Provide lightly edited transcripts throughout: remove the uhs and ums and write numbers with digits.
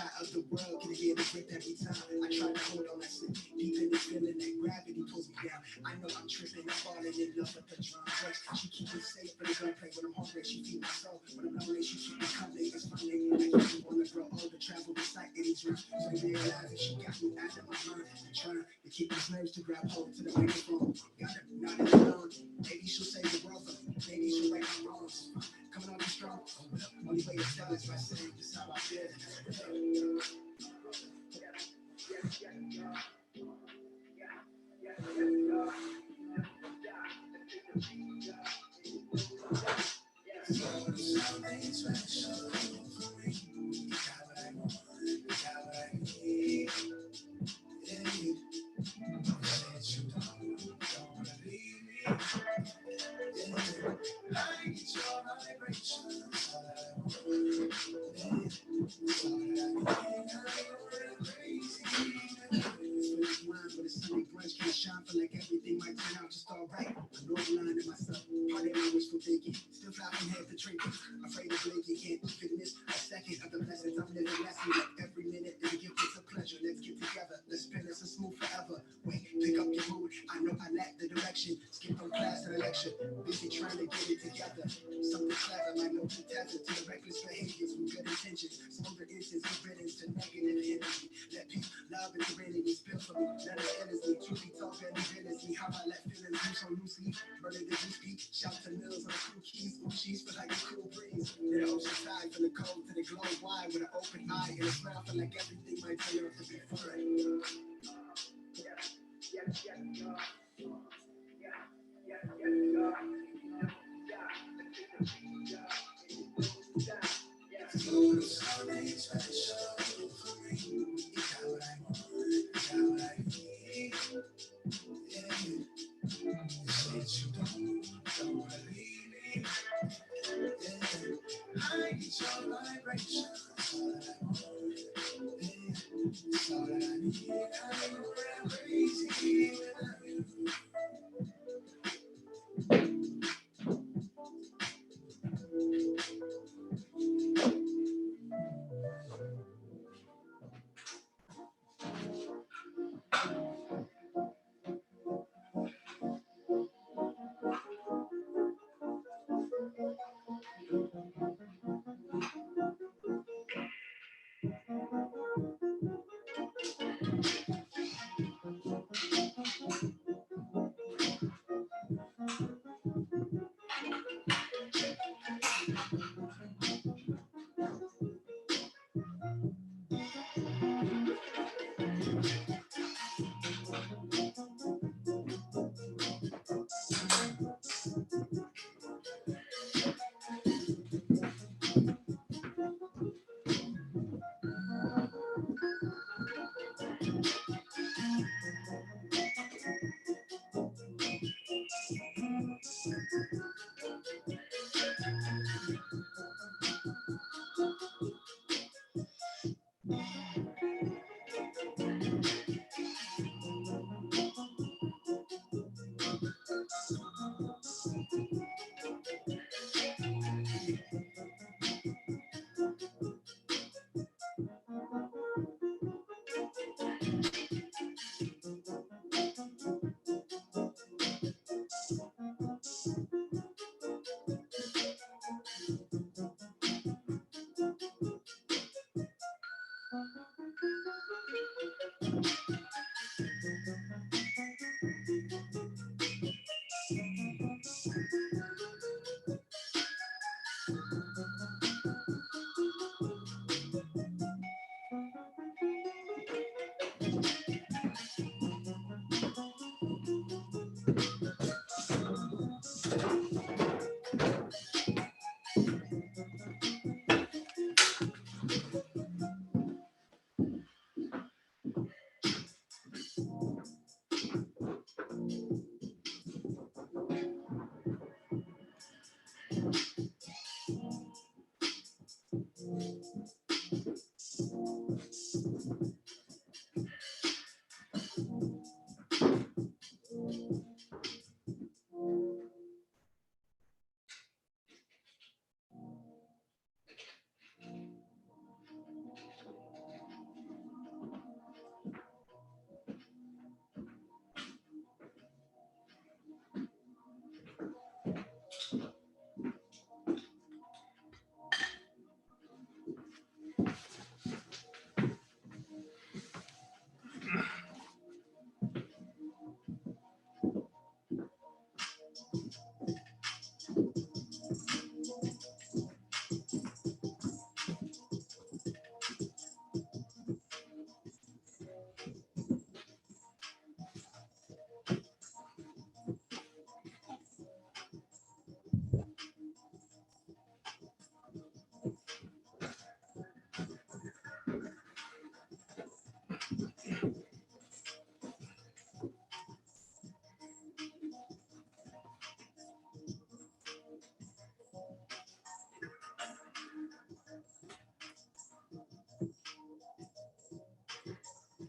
eye of the world can hear the grip every time. I try to hold on, I sit deep in the feeling that gravity pulls me down. I know I'm tripping, I'm falling in love with the drum breaks. She keep me safe for the gunplay when I'm hungry. She feed my soul when I'm lonely. She keep me company. It's funny. I keep me wanna grow older, travel the sight in these rooms. So they realize that she got me out of my mind. I'm trying to keep these nerves to grab hold to the microphone. Got her not alone. Maybe she'll save the world for me. Maybe she'll right my wrongs. Coming on too strong. Only way to tell is by saying just how I feel. Something special for me. You got what I want. You got what I need. Yeah. Don't say that you don't believe me. Yeah. I need your vibrations. All that I want. Yeah. All that I need. I go crazy. It's blind, but it's Sunday brunch can't shine for like everything might turn out just alright. I'm no blind to myself. Part of me wishful thinking. Still fly from head to drinking. Afraid of blinking. Can't even miss a second of the blessings I'm living. Lesson like every minute is a gift. It's a pleasure. Let's get together. Let's spin this and smooth forever. Wait, pick up your mood. I know I lack the direction. Skip from class to lecture. Busy trying to get it together. Something clever, like no tether to the reckless behaviors with good intentions. Smoother instance of riddance to negative energy. Let peace, love, and serenity spill for me. Let it endlessly. Truth be told, and endlessly. How I let feelings loose so loosely. Burning the juice beat. Shout to mills on the cool keys. She's feel like a cool breeze. Near the ocean side, from the cold to the glow wide with an open eye and a smile. Feel like everything might turn out to be fine. Something special for me. You got what I want. You got what I need. Yeah. You say that you don't believe me. Yeah. I need your vibration. All that I want. Yeah. All that I need. I go crazy without you.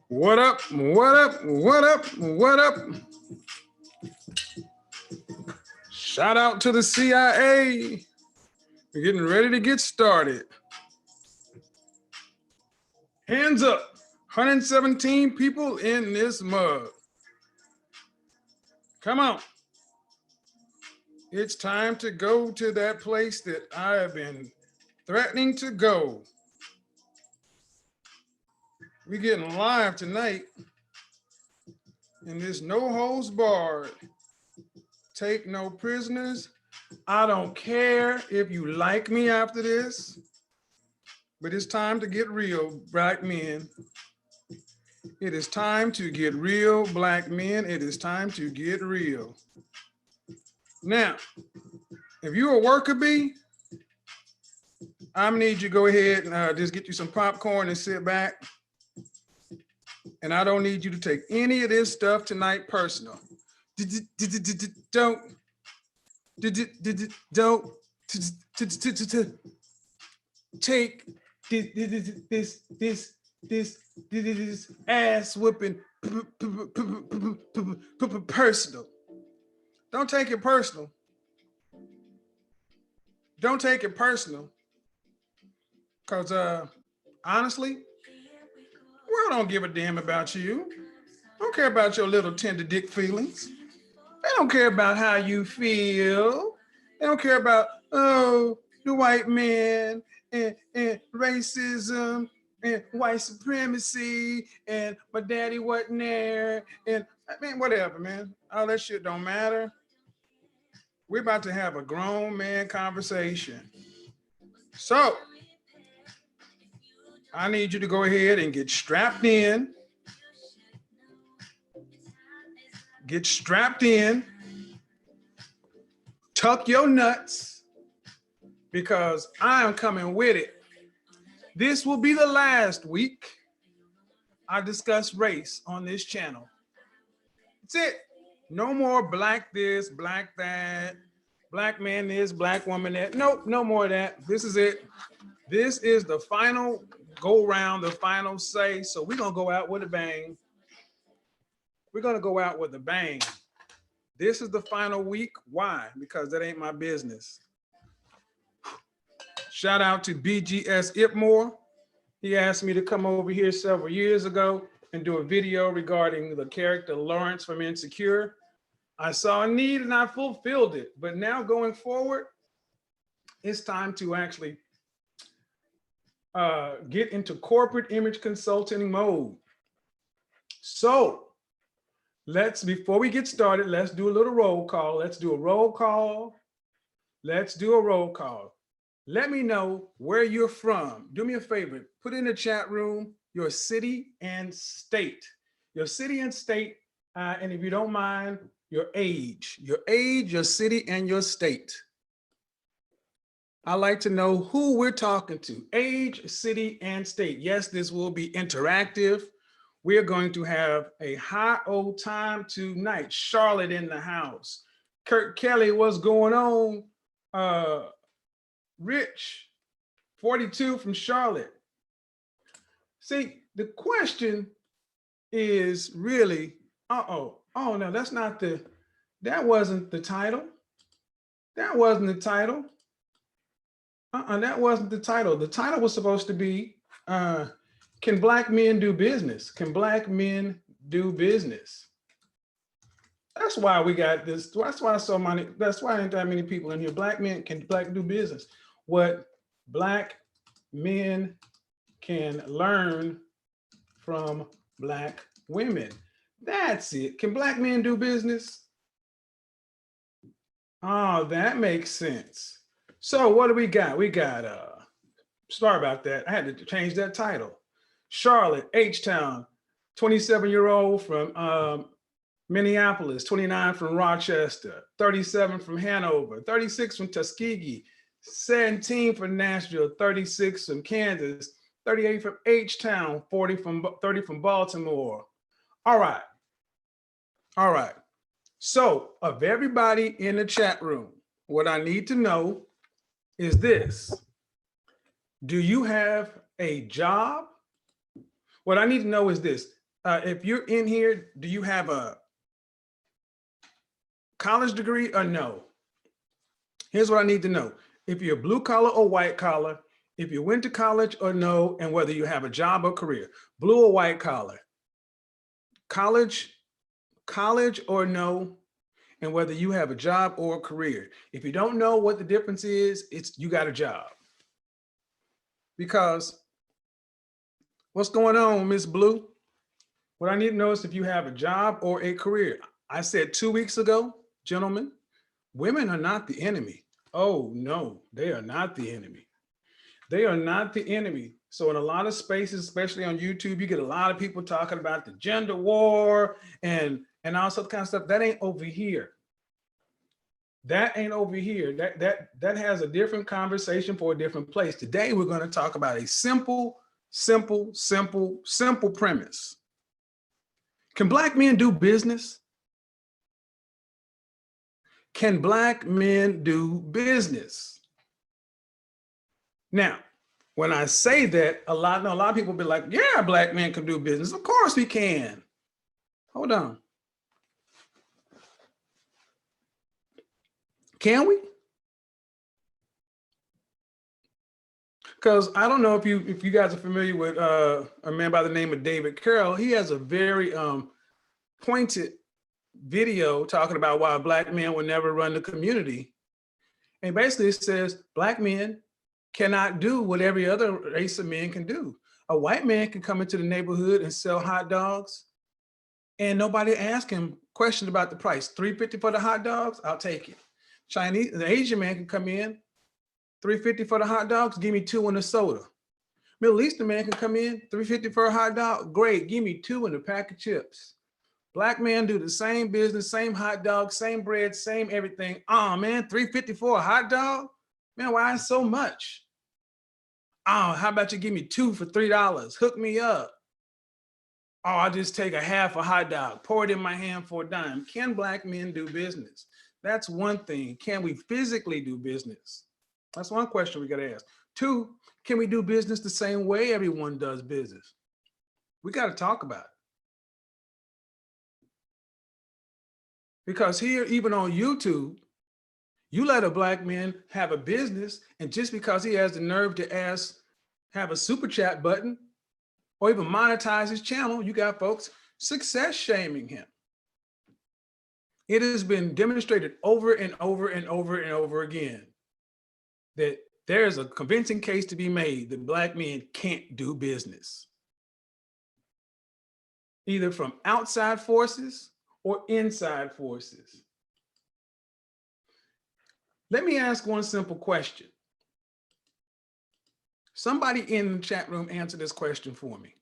What up? What up? What up? What up? Shout out to the CIA. We're getting ready to get started. Hands up. 117 people in this mug. Come on. It's time to go to that place that I have been threatening to go. We're getting live tonight in this no holds barred. Take no prisoners. I don't care if you like me after this, but it's time to get real, black men. It is time to get real, black men. It is time to get real. Now, if you're a worker bee, I'm gonna need you to go ahead and just get you some popcorn and sit back. And I don't need you to take any of this stuff tonight personal. Don't take this ass whipping personal. Don't take it personal. Don't take it personal. Because honestly, the world don't give a damn about you. They don't care about your little tender dick feelings. They don't care about how you feel. They don't care about, oh, the white man and racism and white supremacy and my daddy wasn't there. And I mean, whatever, man. All that shit don't matter. We're about to have a grown man conversation. So I need you to go ahead and get strapped in. Get strapped in. Tuck your nuts because I am coming with it. This will be the last week I discuss race on this channel. That's it. No more black this, black that, black man this, black woman that. Nope, no more of that. This is it. This is the final go round, the final say. So we're going to go out with a bang. We're going to go out with a bang. This is the final week. Why? Because that ain't my business. Shout out to BGS Ipmore. He asked me to come over here several years ago and do a video regarding the character Lawrence from Insecure. I saw a need and I fulfilled it. But now going forward, it's time to actually get into corporate image consulting mode. So before we get started, let's do a little roll call. Let's do a roll call. Let's do a roll call. Let me know where you're from. Do me a favor, put in the chat room your city and state. Your city and state, and if you don't mind, your age, your city, and your state. I like to know who we're talking to. Age, city, and state. Yes, this will be interactive. We're going to have a high old time tonight. Charlotte in the house. Kurt Kelly, what's going on? Rich, 42 from Charlotte. See, the question is really, oh no, that wasn't the title. That wasn't the title. That wasn't the title. The title was supposed to be, can black men do business? Can black men do business? That's why we got this. That's why ain't that many people in here. Black men can do business. What black men can learn from black women. That's it. Can black men do business? Oh, that makes sense. So what do we got? We got, sorry about that. I had to change that title. Charlotte, H-Town, 27-year-old from Minneapolis, 29 from Rochester, 37 from Hanover, 36 from Tuskegee, 17 from Nashville, 36 from Kansas, 38 from H-Town, 30 from Baltimore. All right. So of everybody in the chat room, what I need to know is this. Do you have a job? What I need to know is this. If you're in here, do you have a college degree or no? Here's what I need to know. If you're blue collar or white collar, if you went to college or no, and whether you have a job or career, blue or white collar, college, college or no, and whether you have a job or a career. If you don't know what the difference is, it's you got a job. Because what's going on, Miss Blue? What I need to know is if you have a job or a career. I said 2 weeks ago, gentlemen, women are not the enemy. Oh, no, they are not the enemy. They are not the enemy. So in a lot of spaces, especially on YouTube, you get a lot of people talking about the gender war and all sorts of kind of stuff. That ain't over here. That ain't over here. That has a different conversation for a different place. Today, we're going to talk about a simple premise. Can Black men do business? Can Black men do business? Now, when I say that, a lot of people be like, yeah, Black men can do business. Of course we can. Hold on. Can we? Because I don't know if you guys are familiar with a man by the name of David Carroll. He has a very pointed video talking about why Black men will never run the community. And basically it says Black men cannot do what every other race of men can do. A white man can come into the neighborhood and sell hot dogs and nobody ask him questions about the price. $3.50 for the hot dogs, I'll take it. Chinese, the Asian man can come in, $3.50 for the hot dogs, give me 2 and a soda. Middle Eastern man can come in, $3.50 for a hot dog, great, give me 2 and a pack of chips. Black men do the same business, same hot dog, same bread, same everything. Oh man, $3.50 for a hot dog? Man, why so much? Oh, how about you give me 2 for $3? Hook me up. Oh, I'll just take a half a hot dog, pour it in my hand for a dime. Can Black men do business? That's one thing. Can we physically do business? That's one question we got to ask. 2, can we do business the same way everyone does business? We got to talk about it. Because here, even on YouTube, you let a Black man have a business, and just because he has the nerve to have a super chat button, or even monetize his channel, you got folks success shaming him. It has been demonstrated over and over and over and over again that there is a convincing case to be made that Black men can't do business, either from outside forces or inside forces. Let me ask one simple question. Somebody in the chat room answer this question for me.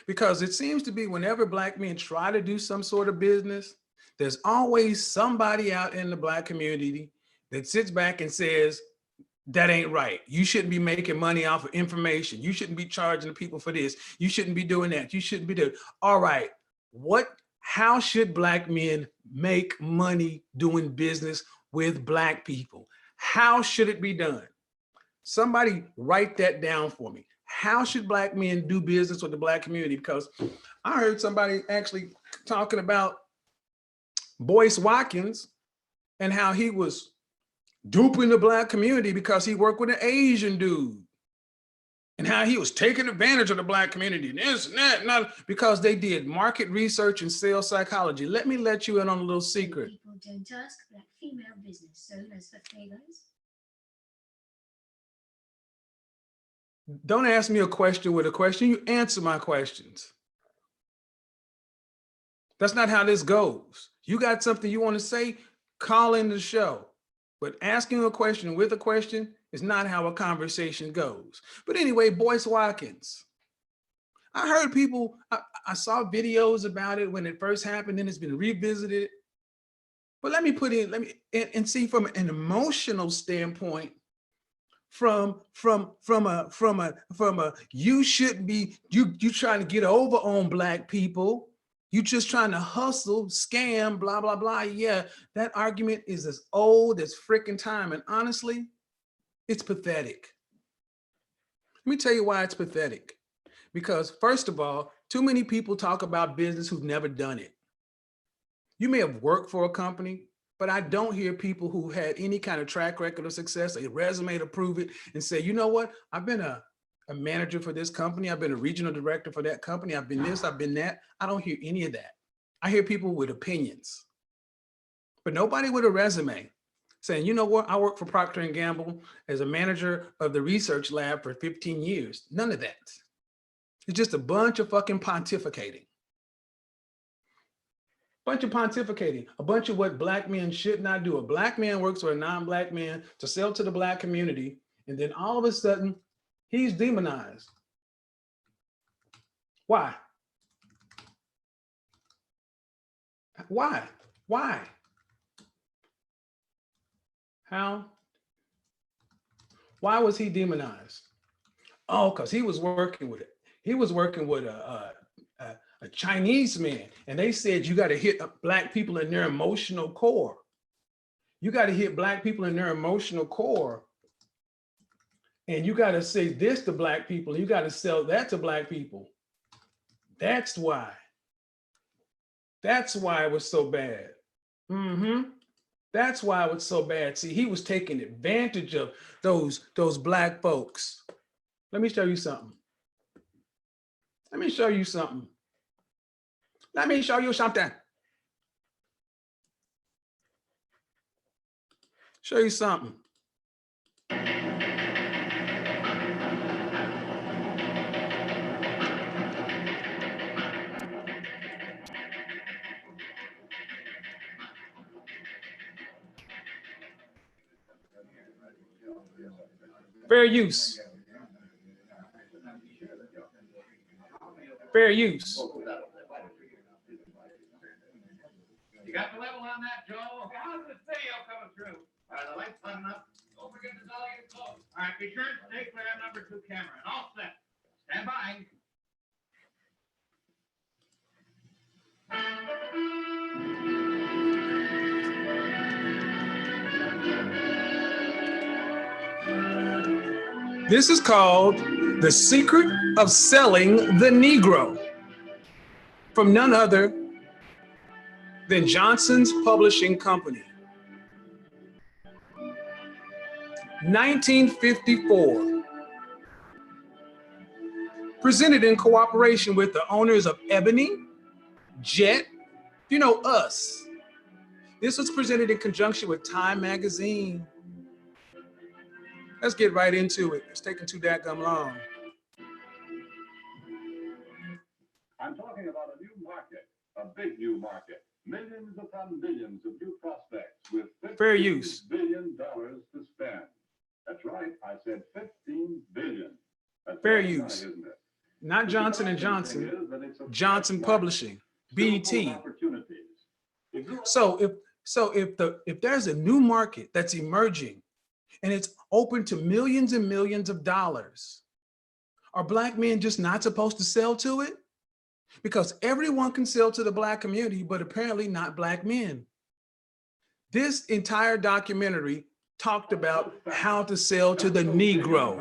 Because it seems to be whenever Black men try to do some sort of business, there's always somebody out in the Black community that sits back and says, that ain't right. You shouldn't be making money off of information. You shouldn't be charging the people for this. You shouldn't be doing that. You shouldn't be doing. All right, how should Black men make money doing business with Black people? How should it be done? Somebody write that down for me. How should Black men do business with the Black community? Because I heard somebody actually talking about Boyce Watkins and how he was duping the Black community because he worked with an Asian dude, and how he was taking advantage of the Black community, this and that, not because they did market research and sales psychology. Let me let you in on a little secret. People don't ask Black female business, so as for favors. Don't ask me a question with a question. You answer my questions. That's not how this goes. You got something you want to say, call in the show. But asking a question with a question is not how a conversation goes. But anyway, Boyce Watkins. I heard people, I saw videos about it when it first happened, and it's been revisited. But let me see from an emotional standpoint, from a you shouldn't be, you trying to get over on Black people. You just trying to hustle, scam, blah, blah, blah. Yeah, that argument is as old as freaking time. And honestly, it's pathetic. Let me tell you why it's pathetic. Because first of all, too many people talk about business who've never done it. You may have worked for a company, but I don't hear people who had any kind of track record of success, a resume to prove it, and say, you know what, I've been a manager for this company, I've been a regional director for that company, I've been this, I've been that. I don't hear any of that. I hear people with opinions, but nobody with a resume saying, you know what, I worked for Procter & Gamble as a manager of the research lab for 15 years. None of that. It's just a bunch of fucking pontificating. Bunch of pontificating, a bunch of what black men should not do. A black man works for a non-black man to sell to the black community, and then all of a sudden, he's demonized. Why? Why? Why? How? Why was he demonized? Oh, because he was working with it. He was working with a Chinese man, and they said you got to hit black people in their emotional core. You got to hit black people in their emotional core, and you got to say this to black people. You got to sell that to black people. That's why. That's why it was so bad. That's why it was so bad. See, he was taking advantage of those black folks. Let me show you something. Let me show you something. Let me show you something. Show you something. Fair use. Fair use. You got the level on that, Joe? How's this video coming through? All right, the light's hot enough. Don't forget to dolly it close. All right, be sure to stay clear of number 2 camera. And all set. Stand by. This is called The Secret of Selling the Negro, from none other than Johnson's Publishing Company. 1954. Presented in cooperation with the owners of Ebony, Jet, you know, us. This was presented in conjunction with Time magazine. Let's get right into it. It's taking too dadgum long. I'm talking about a new market, a big new market. Millions upon millions of new prospects with Fair $15 use. billion to spend. That's right, I said $15 billion. That's Fair a lot of use. money, isn't it? Not The Johnson and surprising Johnson, thing is that it's a Johnson fresh Publishing, market, still full of BT. opportunities. If there's a new market that's emerging and it's open to millions and millions of dollars, are black men just not supposed to sell to it? Because everyone can sell to the black community, but apparently not black men. This entire documentary talked about how to sell to the Negro.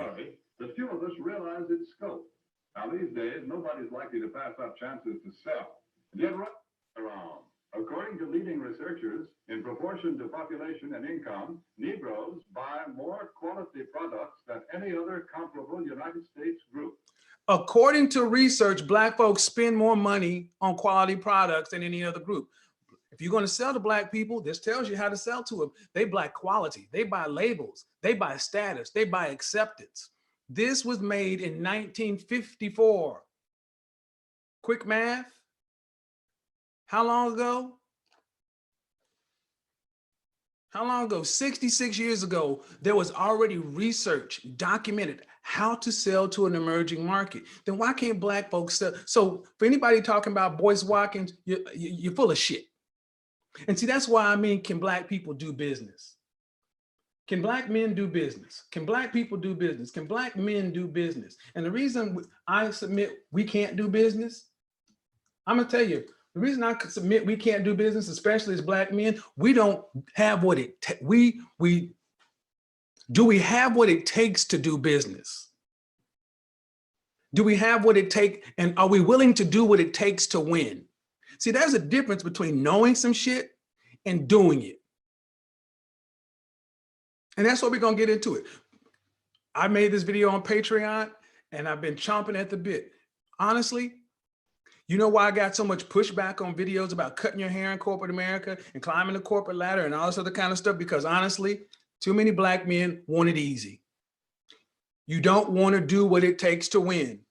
The few of us realize its scope. Now these days, nobody's likely to pass up chances to sell. And yet, right around. According to leading researchers, in proportion to population and income, Negroes buy more quality products than any other comparable United States group. According to research, black folks spend more money on quality products than any other group. If you're going to sell to black people, this tells you how to sell to them. They buy quality, they buy labels, they buy status, they buy acceptance. This was made in 1954. Quick math. How long ago? How long ago? 66 years ago, there was already research documented how to sell to an emerging market. Then why can't black folks sell? So for anybody talking about Boyce Watkins, you're full of shit. And see, that's why I mean, can black people do business? Can black men do business? Can black people do business? Can black men do business? And the reason I submit we can't do business, I'm gonna tell you, the reason I submit we can't do business, especially as black men, we don't have what it, we have what it takes to do business? Do we have what it takes? And are we willing to do what it takes to win? See, there's a difference between knowing some shit and doing it. And that's what we're going to get into it. I made this video on Patreon and I've been chomping at the bit. Honestly, you know why I got so much pushback on videos about cutting your hair in corporate America and climbing the corporate ladder and all this other kind of stuff? Because honestly, too many black men want it easy. You don't want to do what it takes to win.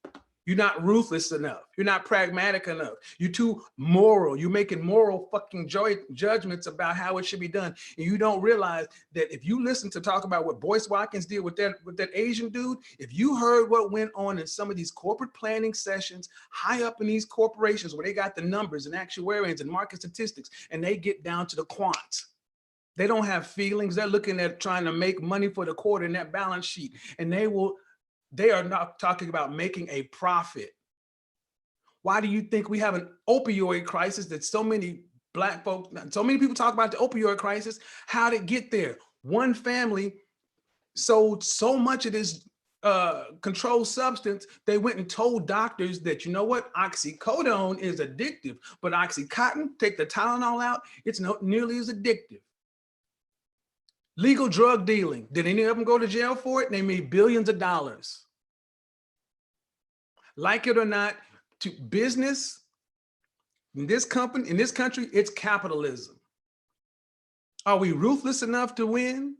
You're not ruthless enough. You're not pragmatic enough. You're too moral. You're making moral fucking judgments about how it should be done. And you don't realize that if you listen to talk about what Boyce Watkins did with that Asian dude, if you heard what went on in some of these corporate planning sessions, high up in these corporations where they got the numbers and actuarians and market statistics, and they get down to the quants. They don't have feelings. They're looking at trying to make money for the quarter in that balance sheet. And they are not talking about making a profit. Why do you think we have an opioid crisis that so many black folks, so many people talk about the opioid crisis? How did it get there? One family sold so much of this controlled substance, they went and told doctors that, you know what, oxycodone is addictive, but Oxycontin, take the Tylenol out, it's not nearly as addictive. Legal drug dealing. Did any of them go to jail for it? They made billions of dollars. Like it or not, to business in this country, it's capitalism. Are we ruthless enough to win?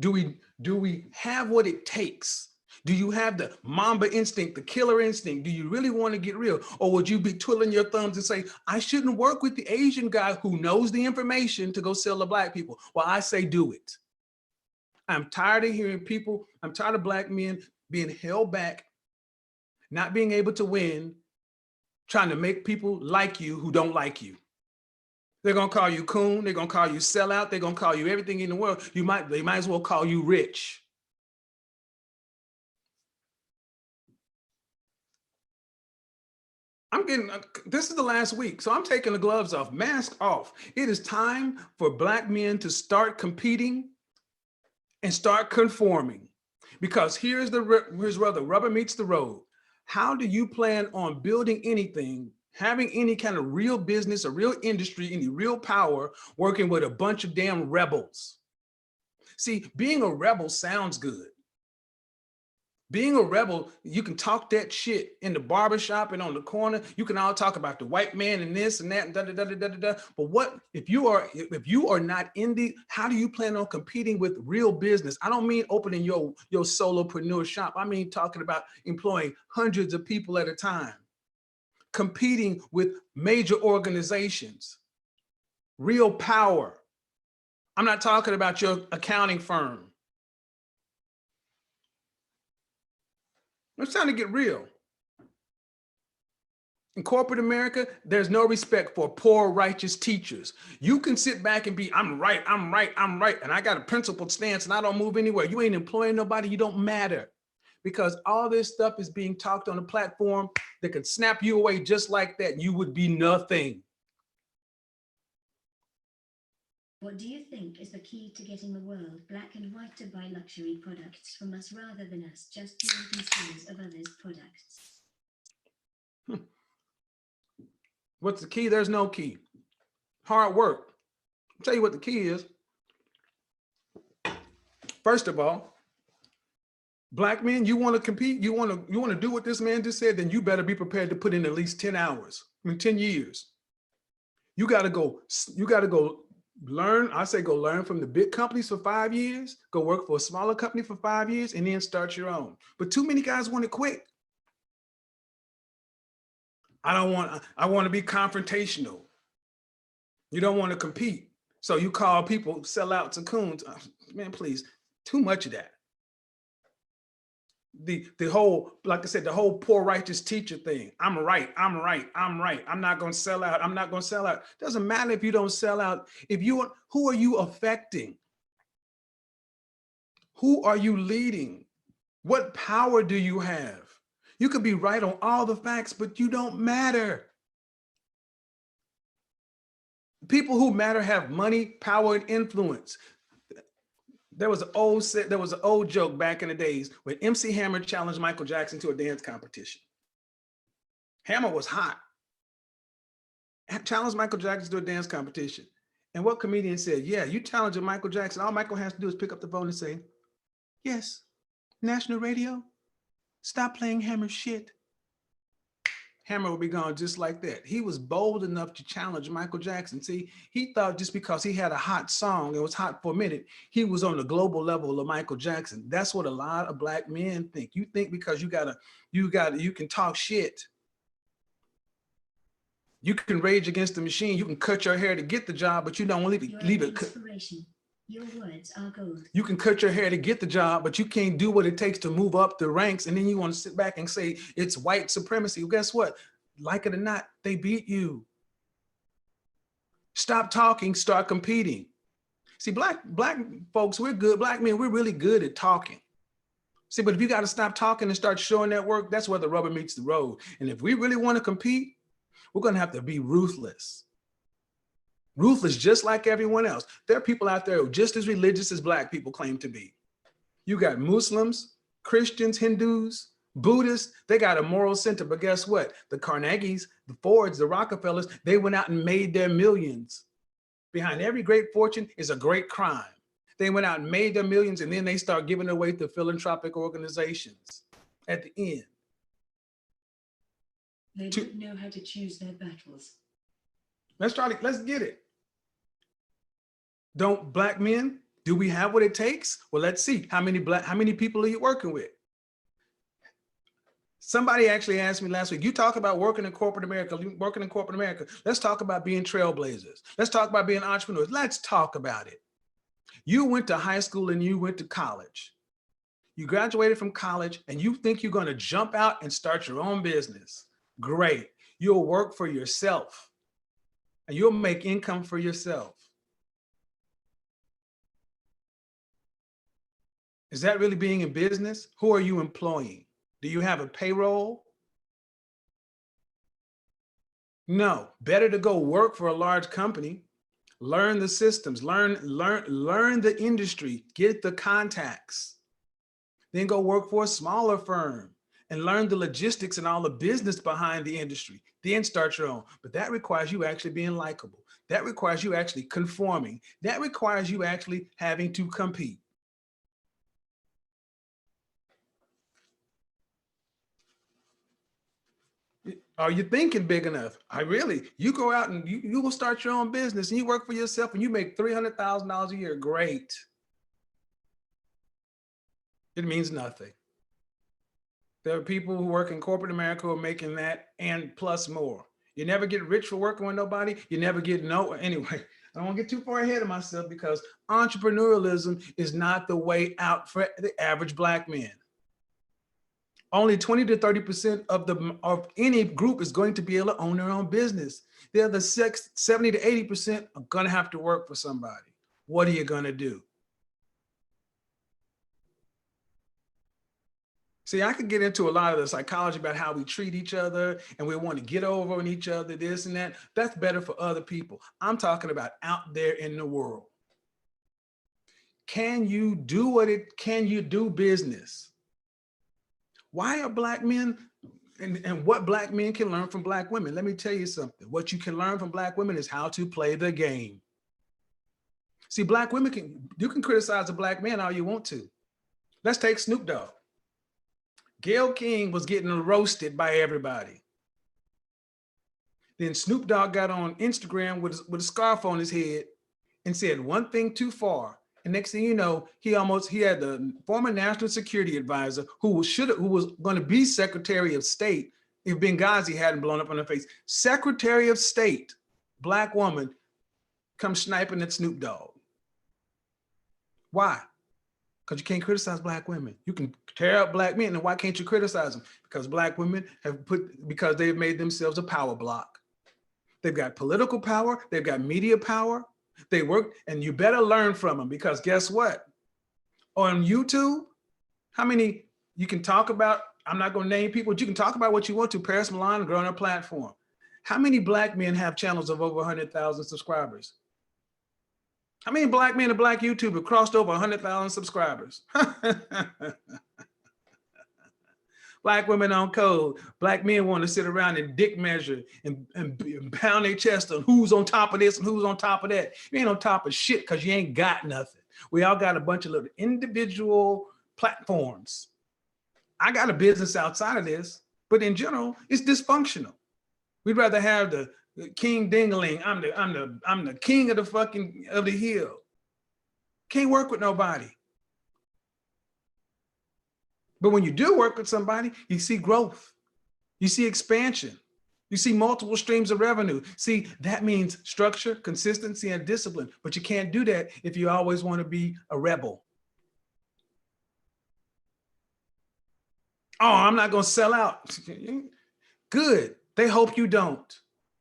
Do we have what it takes? Do you have the Mamba instinct, the killer instinct? Do you really want to get real? Or would you be twiddling your thumbs and say, I shouldn't work with the Asian guy who knows the information to go sell to black people? Well, I say do it. I'm tired of hearing people, I'm tired of black men being held back, not being able to win, trying to make people like you who don't like you. They're gonna call you coon, they're gonna call you sellout, they're gonna call you everything in the world. They might as well call you rich. This is the last week, so I'm taking the gloves off, mask off. It is time for black men to start competing and start conforming, because here's where the rubber meets the road. How do you plan on building anything, having any kind of real business, a real industry, any real power, working with a bunch of damn rebels? See, being a rebel sounds good. Being a rebel, you can talk that shit in the barbershop and on the corner. You can all talk about the white man and this and that and da da da da da da. But what if you are not in the? How do you plan on competing with real business? I don't mean opening your solopreneur shop. I mean talking about employing hundreds of people at a time, competing with major organizations, real power. I'm not talking about your accounting firm. It's time to get real. In corporate America, there's no respect for poor, righteous teachers. You can sit back and be, I'm right, I'm right, I'm right. And I got a principled stance and I don't move anywhere. You ain't employing nobody, you don't matter. Because all this stuff is being talked on a platform that can snap you away just like that. And you would be nothing. What do you think is the key to getting the world black and white to buy luxury products from us rather than us just being consumers of others' products? What's the key? There's no key. Hard work. I'll tell you what the key is. First of all, black men, you want to compete, you want to do what this man just said, then you better be prepared to put in at least 10 hours, 10 years. You got to go learn. I say go learn from the big companies for 5 years, go work for a smaller company for 5 years, and then start your own. But too many guys want to quit. I want to be confrontational. You don't want to compete. So you call people sellouts and coons. Man, please, too much of that. The whole, like I said, the whole poor righteous teacher thing. I'm right. I'm not going to sell out. I'm not going to sell out. Doesn't matter if you don't sell out. Who are you affecting? Who are you leading? What power do you have? You could be right on all the facts, but you don't matter. People who matter have money, power, and influence. There was an old joke back in the days when MC Hammer challenged Michael Jackson to a dance competition. Hammer was hot. Challenged Michael Jackson to a dance competition. And what comedian said, yeah, you challenge Michael Jackson, all Michael has to do is pick up the phone and say, yes, national radio, stop playing Hammer shit. Hammer would be gone just like that. He was bold enough to challenge Michael Jackson. See, he thought just because he had a hot song, it was hot for a minute, he was on the global level of Michael Jackson. That's what a lot of black men think. You think because you can talk shit, you can rage against the machine, you can cut your hair to get the job, but you don't leave it. Inspiration. Your words are gold. You can cut your hair to get the job, but you can't do what it takes to move up the ranks. And then you want to sit back and say it's white supremacy. Well, guess what? Like it or not, they beat you. Stop talking, start competing. See, black folks, we're good. Black men, we're really good at talking. See, but if you got to stop talking and start showing that work, that's where the rubber meets the road. And if we really want to compete, we're going to have to be ruthless. Ruthless, just like everyone else. There are people out there who are just as religious as black people claim to be. You got Muslims, Christians, Hindus, Buddhists, they got a moral center, but guess what? The Carnegies, the Fords, the Rockefellers, they went out and made their millions. Behind every great fortune is a great crime. They went out and made their millions, and then they start giving away to philanthropic organizations at the end. They don't know how to choose their battles. Let's get it. Don't black men, do we have what it takes? Well, let's see. How many people are you working with? Somebody actually asked me last week, you talk about working in corporate America. Let's talk about being trailblazers. Let's talk about being entrepreneurs. Let's talk about it. You went to high school and you went to college. You graduated from college and you think you're going to jump out and start your own business. Great. You'll work for yourself and you'll make income for yourself. Is that really being in business? Who are you employing? Do you have a payroll? No, better to go work for a large company, learn the systems, learn the industry, get the contacts, then go work for a smaller firm and learn the logistics and all the business behind the industry, then start your own. But that requires you actually being likable. That requires you actually conforming. That requires you actually having to compete. Are you thinking big enough? You go out and you will start your own business and you work for yourself and you make $300,000 a year. Great. It means nothing. There are people who work in corporate America who are making that and plus more. You never get rich for working with nobody. You never get anyway. I don't want to get too far ahead of myself because entrepreneurialism is not the way out for the average black man. Only 20 to 30% of any group is going to be able to own their own business. The other 70 to 80% are going to have to work for somebody. What are you going to do? See, I could get into a lot of the psychology about how we treat each other and we want to get over on each other, this and that. That's better for other people. I'm talking about out there in the world. Can you do business? Why are black men and what black men can learn from black women? Let me tell you something. What you can learn from black women is how to play the game. See, black women you can criticize a black man all you want to. Let's take Snoop Dogg. Gayle King was getting roasted by everybody. Then Snoop Dogg got on Instagram with a scarf on his head and said one thing too far. And next thing you know, he had the former national security advisor who was going to be Secretary of State if Benghazi hadn't blown up on her face. Secretary of State, black woman, comes sniping at Snoop Dogg. Why? Because you can't criticize black women. You can tear up black men, and why can't you criticize them? Because black women because they've made themselves a power block. They've got political power, they've got media power. They work, and you better learn from them because guess what? On YouTube, how many you can talk about, I'm not going to name people, but you can talk about what you want to. Paris Milan, grow on a platform. How many black men have channels of over 100,000 subscribers? How many black men and black YouTube have crossed over 100,000 subscribers? Black women on code. Black men want to sit around and dick measure and pound their chest on who's on top of this and who's on top of that. You ain't on top of shit because you ain't got nothing. We all got a bunch of little individual platforms. I got a business outside of this, but in general, it's dysfunctional. We'd rather have the king dingaling. I'm the king of the fucking of the hill. Can't work with nobody. But when you do work with somebody, you see growth, you see expansion, you see multiple streams of revenue. See, that means structure, consistency, and discipline. But you can't do that if you always want to be a rebel. Oh, I'm not going to sell out. Good. They hope you don't.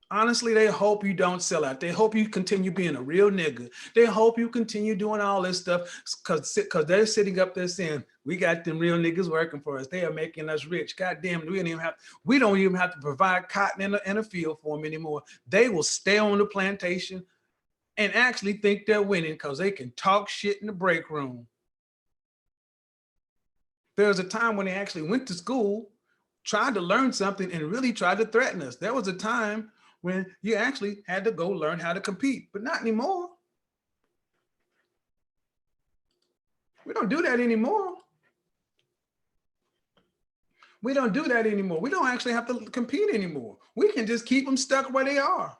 Honestly, they hope you don't sell out. They hope you continue being a real nigga. They hope you continue doing all this stuff because they're sitting up there saying, we got them real niggas working for us. They are making us rich. God damn, we don't even have to provide cotton in a field for them anymore. They will stay on the plantation and actually think they're winning because they can talk shit in the break room. There was a time when they actually went to school, tried to learn something, and really tried to threaten us. There was a time when you actually had to go learn how to compete, but not anymore. We don't do that anymore. We don't do that anymore. We don't actually have to compete anymore. We can just keep them stuck where they are.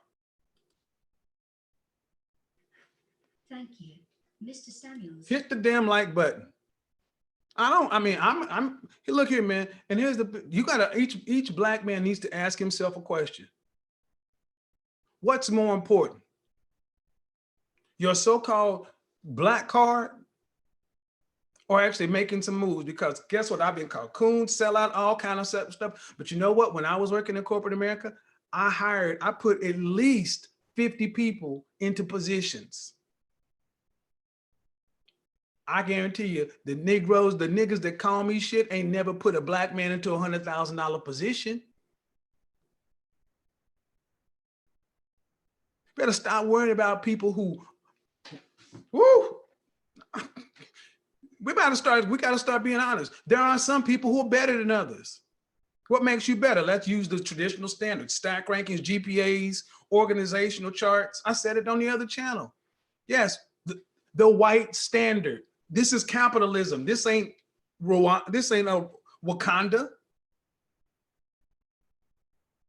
Thank you. Mr. Samuels. Hit the damn like button. Look here, man. And here's each black man needs to ask himself a question. What's more important? Your so-called black card or actually making some moves? Because guess what? I've been called coon, sellout, all kind of stuff. But you know what? When I was working in corporate America, I put at least 50 people into positions. I guarantee you, the niggas that call me shit ain't never put a black man into a $100,000 position. Better stop worrying about people who, we got to start being honest. There are some people who are better than others. What makes you better? Let's use the traditional standards, stack rankings, GPAs, organizational charts. I said it on the other channel. Yes, the white standard. This is capitalism. This ain't a Wakanda.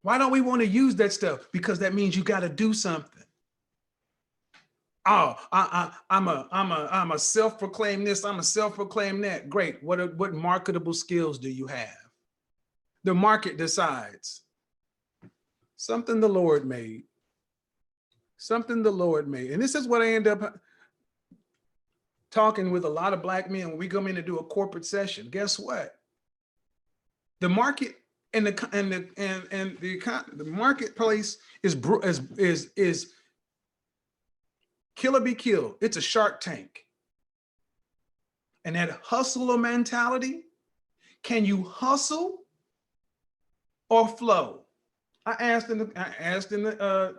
Why don't we want to use that stuff? Because that means you got to do something. Oh, I'm a self-proclaimed this. I'm a self-proclaimed that. Great. What marketable skills do you have? The market decides. Something the Lord made. Something the Lord made. And this is what I end up talking with a lot of black men when we come in to do a corporate session. Guess what? The market and the marketplace is kill or be killed. It's a Shark Tank. And that hustler mentality, can you hustle or flow? I asked in the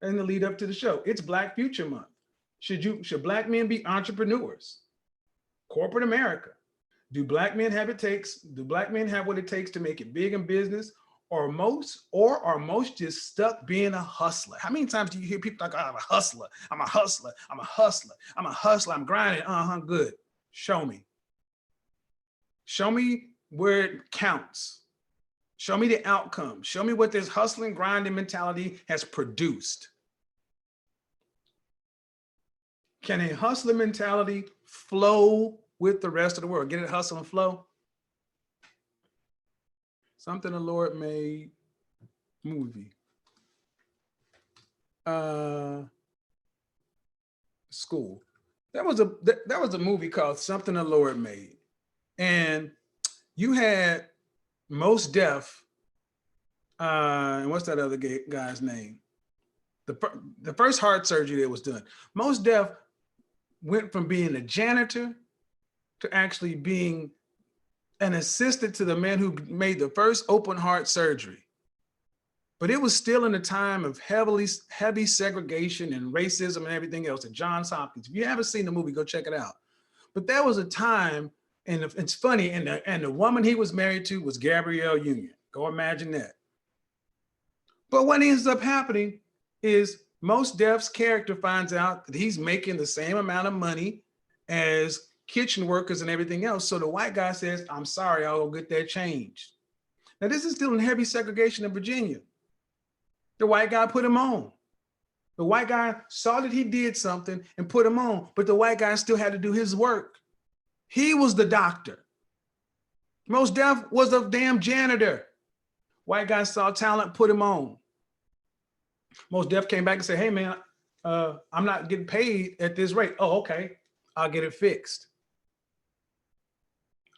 lead up to the show. It's Black Future Month. Should black men be entrepreneurs? Corporate America. Do black men have what it takes to make it big in business? Or are most just stuck being a hustler? How many times do you hear people like, oh, I'm a hustler, I'm a hustler, I'm a hustler, I'm a hustler, I'm grinding, good. Show me. Show me where it counts. Show me the outcome. Show me what this hustling, grinding mentality has produced. Can a hustler mentality flow with the rest of the world? Get it, hustle and flow? Something the Lord made movie. School. That was a movie called Something the Lord Made. And you had Mos Def, and what's that other guy's name? The first heart surgery that was done. Mos Def went from being a janitor to actually being an assistant to the man who made the first open heart surgery. But it was still in a time of heavy segregation and racism and everything else at Johns Hopkins. If you haven't seen the movie, go check it out. But there was a time And it's funny, and the woman he was married to was Gabrielle Union. Go imagine that. But what ends up happening is Mos Def's character finds out that he's making the same amount of money as kitchen workers and everything else. So the white guy says, I'm sorry, I'll go get that changed. Now, this is still in heavy segregation in Virginia. The white guy put him on. The white guy saw that he did something and put him on, but the white guy still had to do his work. He was the doctor. Mos Def was a damn janitor. White guy saw talent, put him on. Mos Def came back and said, hey man, I'm not getting paid at this rate. Oh, okay, I'll get it fixed.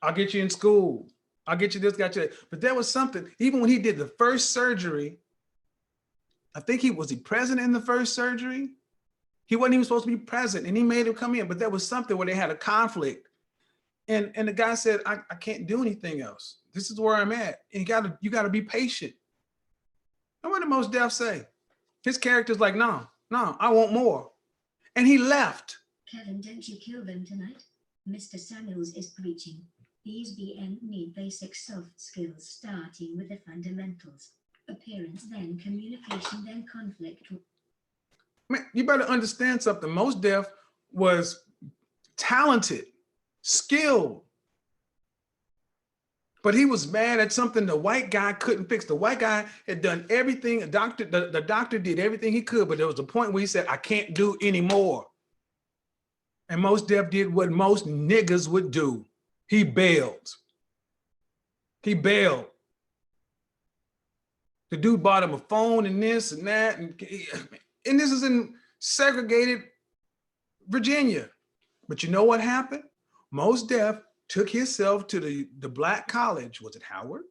I'll get you in school. I'll get you this, got you that. But there was something, even when he did the first surgery, I think he was present in the first surgery. He wasn't even supposed to be present and he made him come in, but there was something where they had a conflict. And the guy said, I can't do anything else. This is where I'm at. And you gotta be patient. And what did Mos Def say? His character's like, no, I want more. And he left. Kevin, don't you kill them tonight. Mr. Samuels is preaching. These BN need basic soft skills, starting with the fundamentals. Appearance, then communication, then conflict. Man, you better understand something. Mos Def was talented, skilled, but he was mad at something the white guy couldn't fix. The white guy had done everything. The doctor did everything he could, but there was a point where he said, I can't do anymore. And Mos Def did what most niggas would do. He bailed. He bailed. The dude bought him a phone and this and that. And this is in segregated Virginia. But you know what happened? Mos Def took himself to the black college. Was it Howard?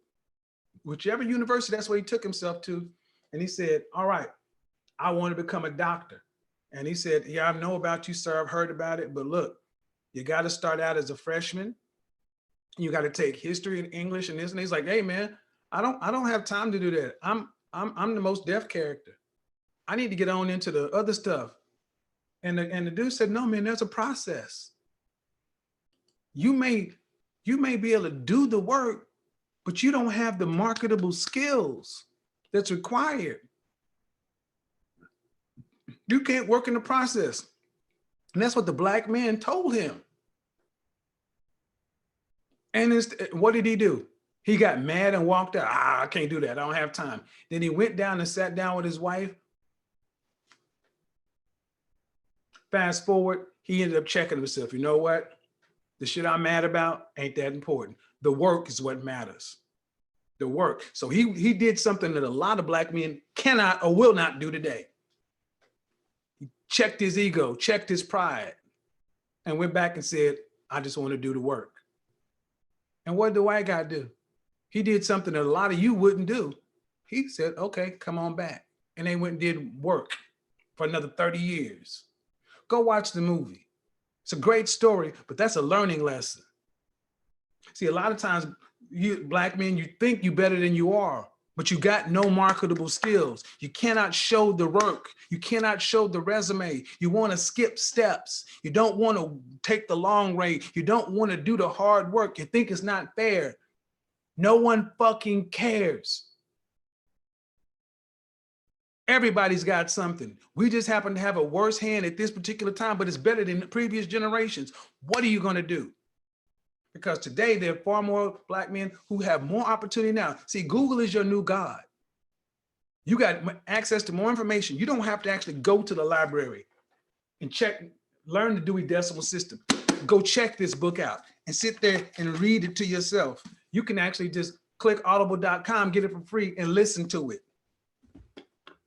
Whichever university, that's where he took himself to. And he said, all right, I want to become a doctor. And he said, yeah, I know about you, sir. I've heard about it. But look, you got to start out as a freshman. You got to take history and English and this. And he's like, hey, man, I don't have time to do that. I'm the Mos Def character. I need to get on into the other stuff. And the dude said, no, man, there's a process. You may be able to do the work, but you don't have the marketable skills that's required. You can't work in the process. And that's what the black man told him. And what did he do? He got mad and walked out. I can't do that. I don't have time. Then he went down and sat down with his wife. Fast forward, he ended up checking himself. You know what? The shit I'm mad about ain't that important. The work is what matters. The work. So he did something that a lot of black men cannot or will not do today. He checked his ego, checked his pride, and went back and said, I just want to do the work. And what did the white guy do? He did something that a lot of you wouldn't do. He said, okay, come on back. And they went and did work for another 30 years. Go watch the movie. It's a great story, but that's a learning lesson. See, a lot of times, you black men, you think you're better than you are, but you got no marketable skills. You cannot show the work. You cannot show the resume. You want to skip steps. You don't want to take the long way. You don't want to do the hard work. You think it's not fair. No one fucking cares. Everybody's got something. We just happen to have a worse hand at this particular time, but it's better than the previous generations. What are you going to do? Because today there are far more black men who have more opportunity now. See, Google is your new God. You got access to more information. You don't have to actually go to the library and learn the Dewey Decimal System. Go check this book out and sit there and read it to yourself. You can actually just click audible.com, get it for free and listen to it.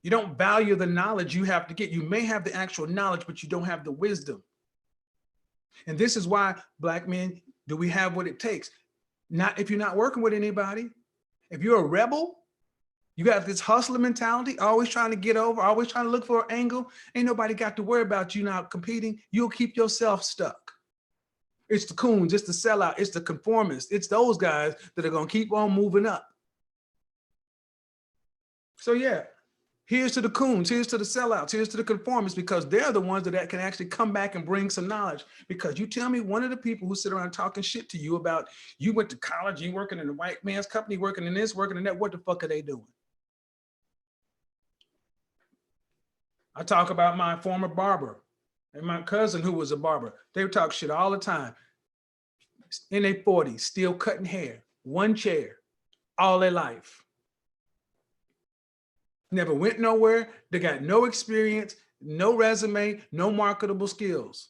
You don't value the knowledge you have to get. You may have the actual knowledge, but you don't have the wisdom. And this is why black men, do we have what it takes? Not if you're not working with anybody. If you're a rebel, you got this hustler mentality, always trying to get over, always trying to look for an angle. Ain't nobody got to worry about you not competing. You'll keep yourself stuck. It's the coons, it's the sellout, it's the conformists. It's those guys that are gonna keep on moving up. So yeah, Here's to the coons, here's to the sellouts, here's to the conformists, because they're the ones that can actually come back and bring some knowledge. Because you tell me one of the people who sit around talking shit to you about you went to college, you working in a white man's company, working in this, working in that, what the fuck are they doing? I talk about my former barber and my cousin who was a barber. They would talk shit all the time. In their 40s, still cutting hair, one chair, all their life. Never went nowhere. They got no experience, no resume, no marketable skills.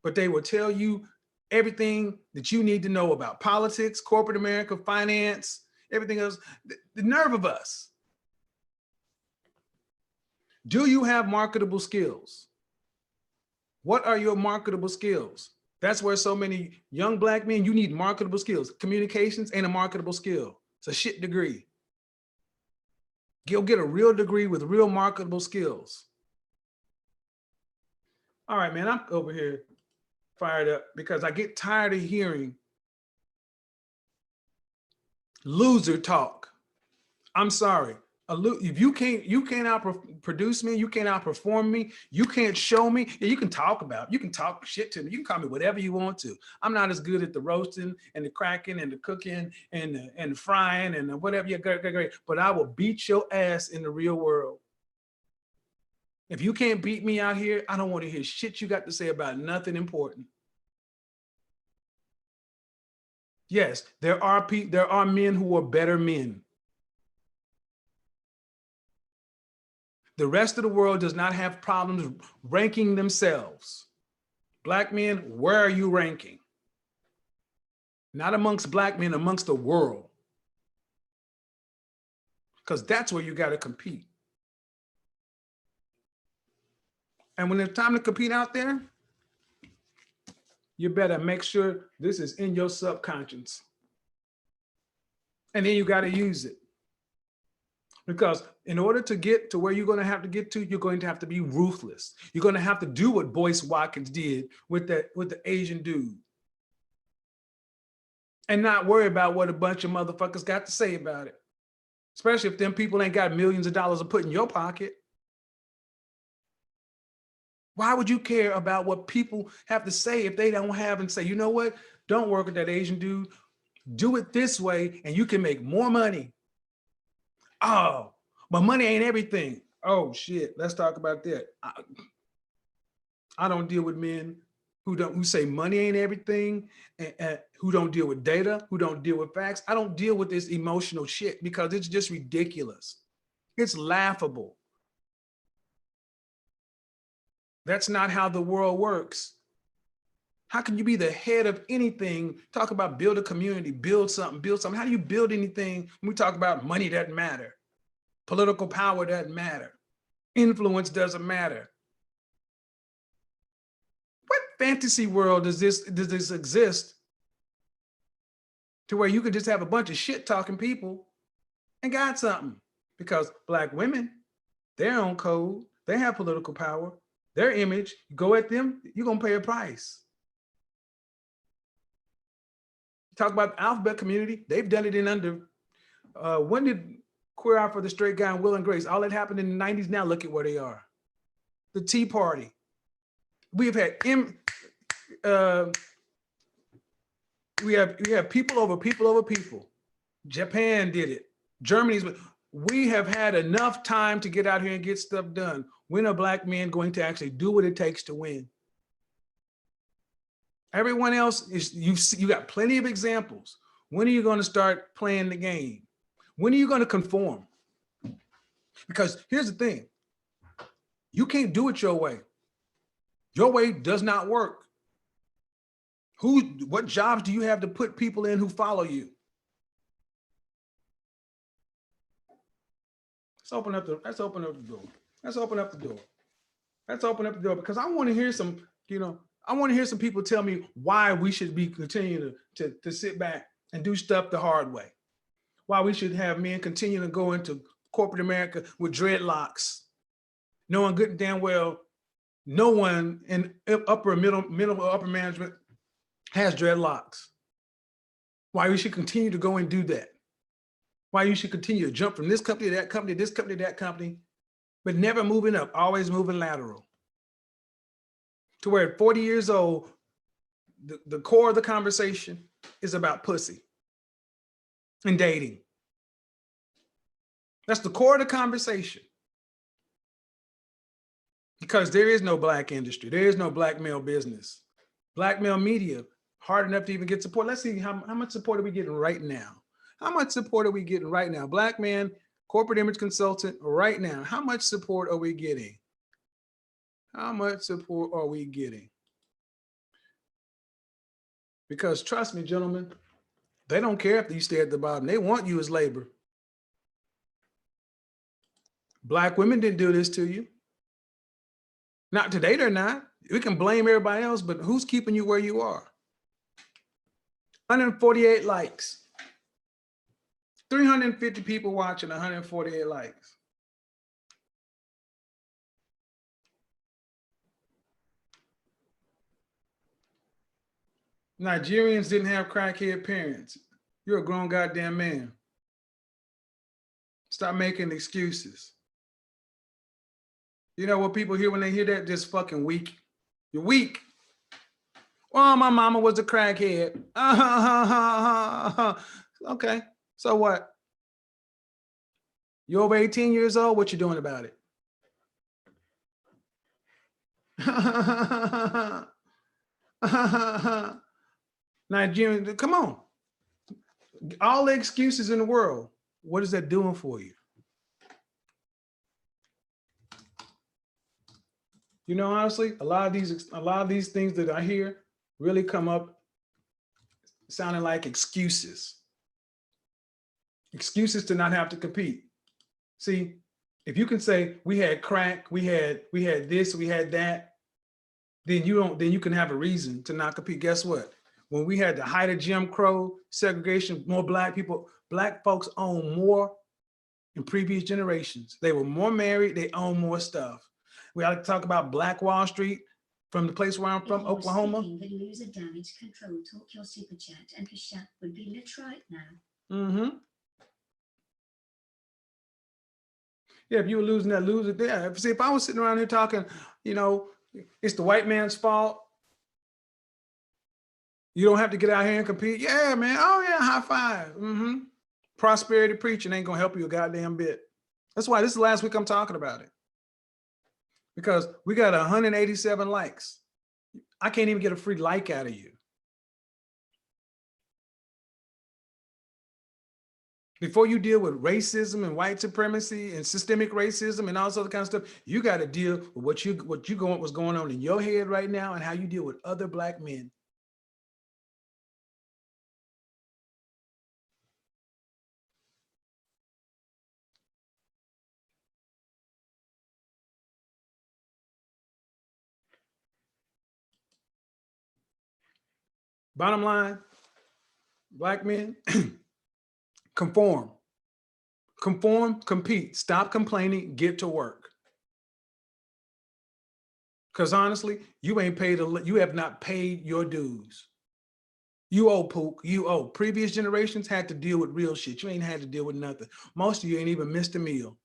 But they will tell you everything that you need to know about politics, corporate America, finance, everything else. The nerve of us. Do you have marketable skills? What are your marketable skills? That's where so many young black men, you need marketable skills. Communications ain't a marketable skill. It's a shit degree. Go get a real degree with real marketable skills. All right, man, I'm over here fired up because I get tired of hearing loser talk. I'm sorry. If you can't outproduce me, you can't outperform me, you can't show me, you can talk about, you can talk shit to me, you can call me whatever you want to. I'm not as good at the roasting and the cracking and the cooking and the frying and the whatever you're great, but I will beat your ass in the real world. If you can't beat me out here, I don't want to hear shit you got to say about nothing important. Yes, there are men who are better men. The rest of the world does not have problems ranking themselves. Black men, where are you ranking? Not amongst black men, amongst the world. Because that's where you got to compete. And when it's time to compete out there, you better make sure this is in your subconscious. And then you got to use it. Because in order to get to where you're going to have to get to, you're going to have to be ruthless. You're going to have to do what Boyce Watkins did with the Asian dude. And not worry about what a bunch of motherfuckers got to say about it. Especially if them people ain't got millions of dollars to put in your pocket. Why would you care about what people have to say if they don't have and say, you know what? Don't work with that Asian dude. Do it this way and you can make more money. Oh, but money ain't everything. Oh shit, let's talk about that. I don't deal with men who say money ain't everything, and who don't deal with data, who don't deal with facts. I don't deal with this emotional shit because it's just ridiculous. It's laughable. That's not how the world works. How can you be the head of anything? Talk about build a community, build something. How do you build anything when we talk about money doesn't matter? Political power doesn't matter. Influence doesn't matter. What fantasy world does this exist to where you could just have a bunch of shit talking people and got something? Because black women, their own code, they have political power, their image, you go at them, you're gonna pay a price. Talk about the alphabet community, they've done it in under, when did Queer Eye for the Straight Guy and Will and Grace, all that happened in the 90s, now look at where they are. The Tea Party. We've had, we have people over people over people. Japan did it, Germany's, we have had enough time to get out here and get stuff done. When are black men going to actually do what it takes to win? Everyone else is, you got plenty of examples. When are you going to start playing the game? When are you going to conform? Because here's the thing, you can't do it your way. Your way does not work. What jobs do you have to put people in who follow you? Let's open up the door. Let's open up the door because I want to hear some, I want to hear some people tell me why we should be continuing to sit back and do stuff the hard way. Why we should have men continue to go into corporate America with dreadlocks, knowing good and damn well no one in upper management has dreadlocks. Why we should continue to go and do that. Why you should continue to jump from this company to that company, this company to that company, but never moving up, always moving lateral. To where at 40 years old, the core of the conversation is about pussy and dating. That's the core of the conversation. Because there is no black industry. There is no black male business. Black male media, hard enough to even get support. Let's see how much support are we getting right now? How much support are we getting right now? Black man, corporate image consultant right now. How much support are we getting? How much support are we getting? Because trust me, gentlemen, they don't care if you stay at the bottom. They want you as labor. Black women didn't do this to you. Not today, they're not. We can blame everybody else, but who's keeping you where you are? 148 likes. 350 people watching, 148 likes. Nigerians didn't have crackhead parents. You're a grown goddamn man. Stop making excuses. You know what people hear when they hear that? Just fucking weak. You're weak. Well, my mama was a crackhead. Okay, so what? You're over 18 years old. What you doing about it? Nigerian, come on. All the excuses in the world. What is that doing for you? You know, honestly, a lot of these things that I hear really come up sounding like excuses. Excuses to not have to compete. See, if you can say we had crack, we had this, we had that, then you can have a reason to not compete. Guess what? When we had the height of Jim Crow segregation, more black folks own more in previous generations. They were more married, they own more stuff. We like to talk about Black Wall Street from the place where I'm from, Oklahoma. The loser damage control talk your super chat and Kashat would be lit right now. Mm-hmm. Yeah, if you were losing that, lose it there. See, if I was sitting around here talking, you know, it's the white man's fault. You don't have to get out here and compete. Yeah, man. Oh yeah, high five. Mm-hmm. Prosperity preaching ain't gonna help you a goddamn bit. That's why this is the last week I'm talking about it. Because we got 187 likes. I can't even get a free like out of you. Before you deal with racism and white supremacy and systemic racism and all this other kind of stuff, you got to deal with what's going on in your head right now and how you deal with other black men. Bottom line, black men, conform, compete, stop complaining, get to work. Because honestly, you have not paid your dues. You owe, Pook, you owe. Previous generations had to deal with real shit. You ain't had to deal with nothing. Most of you ain't even missed a meal.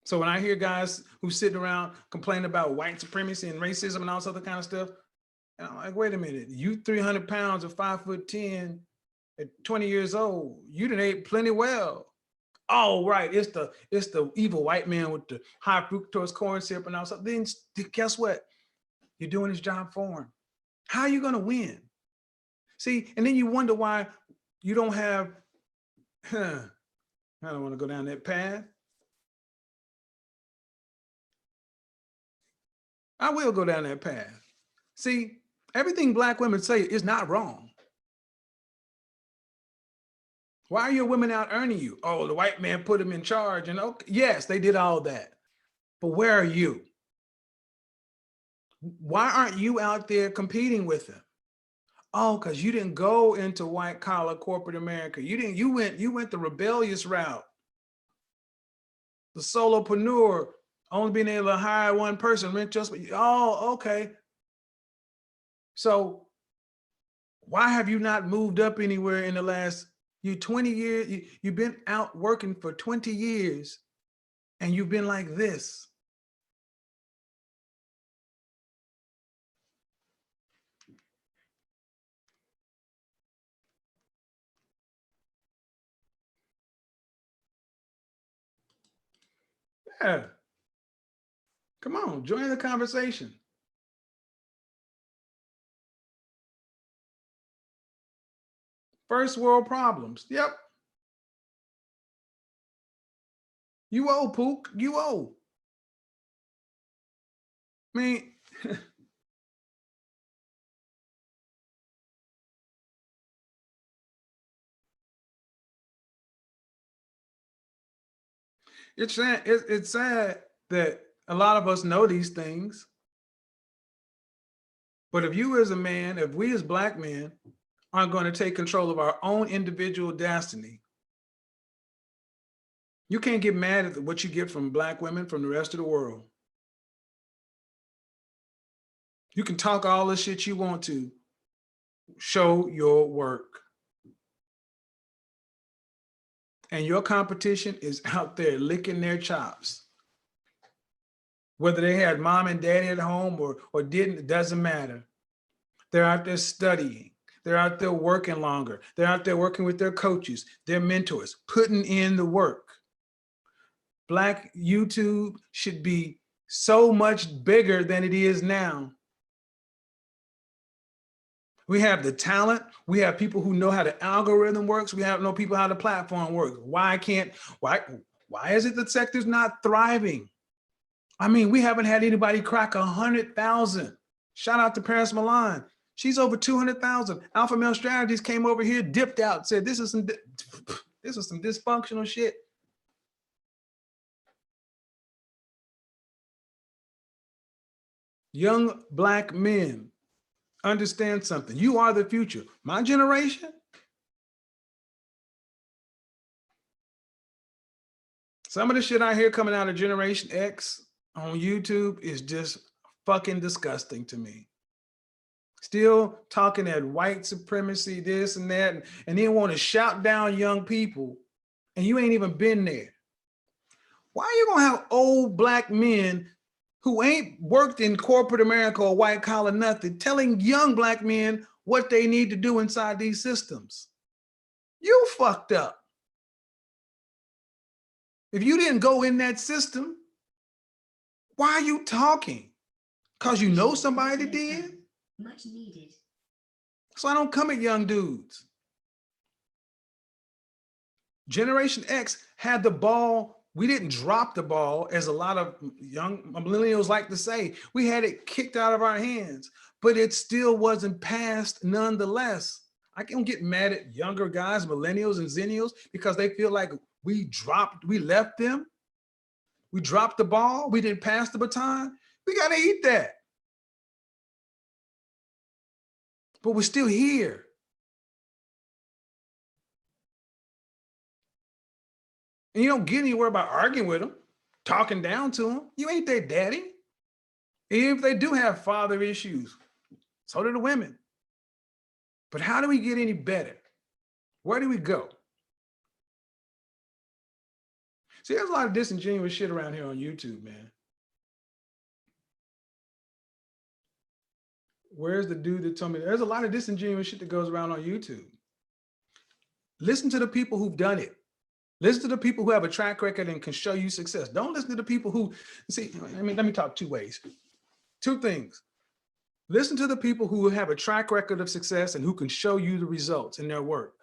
So when I hear guys who sitting around complaining about white supremacy and racism and all this other kind of stuff, and I'm like, wait a minute, you 300 pounds or 5'10" at 20 years old, you done ate plenty well. Oh, right, it's the evil white man with the high fructose corn syrup and all that. Then guess what? You're doing his job for him. How are you gonna win? See, and then you wonder why you don't have, I don't wanna go down that path. I will go down that path. See, everything black women say is not wrong. Why are your women out earning you? Oh, the white man put them in charge. And okay, yes, they did all that. But where are you? Why aren't you out there competing with them? Oh, because you didn't go into white collar corporate America. You went the rebellious route. The solopreneur, only being able to hire one person, rent just, oh, okay. So why have you not moved up anywhere in the last 20 years? You've been out working for 20 years and you've been like this. Yeah. Come on, join the conversation. First world problems. Yep. You owe, Pook. You owe. I mean, it's sad that a lot of us know these things. But if you as a man, if we as Black men aren't going to take control of our own individual destiny, you can't get mad at what you get from Black women from the rest of the world. You can talk all the shit you want to. Show your work. And your competition is out there licking their chops. Whether they had mom and daddy at home or didn't, it doesn't matter. They're out there studying. They're out there working longer. They're out there working with their coaches, their mentors, putting in the work. Black YouTube should be so much bigger than it is now. We have the talent. We have people who know how the algorithm works. We know people how the platform works. Why is it the sector's not thriving? I mean, we haven't had anybody crack 100,000. Shout out to Paris Milan. She's over 200,000. Alpha Male Strategies came over here, dipped out, said this is some dysfunctional shit. Young Black men, understand something. You are the future. My generation, some of the shit I hear coming out of Generation X on YouTube is just fucking disgusting to me. Still talking that white supremacy, this and that, and then want to shout down young people, and you ain't even been there. Why are you gonna have old Black men who ain't worked in corporate America or white collar nothing, telling young Black men what they need to do inside these systems? You fucked up. If you didn't go in that system, why are you talking? Because you know somebody that did? Much needed. So I don't come at young dudes. Generation X had the ball. We didn't drop the ball, as a lot of young millennials like to say. We had it kicked out of our hands, but it still wasn't passed nonetheless. I don't get mad at younger guys, millennials and zennials, because they feel like we left them. We dropped the ball. We didn't pass the baton. We got to eat that. But we're still here. And you don't get anywhere by arguing with them, talking down to them. You ain't their daddy. Even if they do have father issues, so do the women. But how do we get any better? Where do we go? See, there's a lot of disingenuous shit around here on YouTube, man. Where's the dude that told me? There's a lot of disingenuous shit that goes around on YouTube. Listen to the people who've done it. Listen to the people who have a track record and can show you success. Don't listen to the people who, see, let me talk two ways. Two things. Listen to the people who have a track record of success and who can show you the results in their work.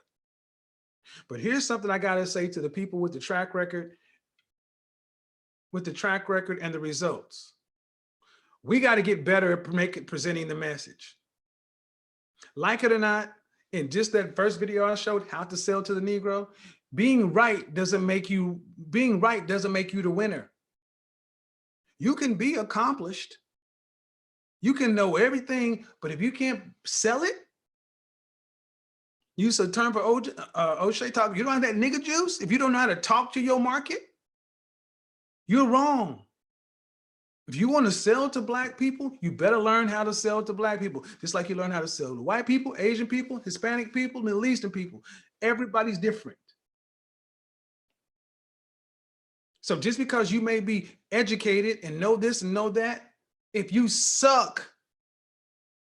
But here's something I gotta say to the people with the track record and the results. We gotta get better at presenting the message. Like it or not, in just that first video I showed, how to sell to the Negro, being right doesn't make you the winner. You can be accomplished. You can know everything, but if you can't sell it, use a term for O'Shea talk, you don't have that nigga juice, if you don't know how to talk to your market, you're wrong. If you want to sell to Black people, you better learn how to sell to Black people, just like you learn how to sell to white people, Asian people, Hispanic people, Middle Eastern people. Everybody's different. So just because you may be educated and know this and know that, if you suck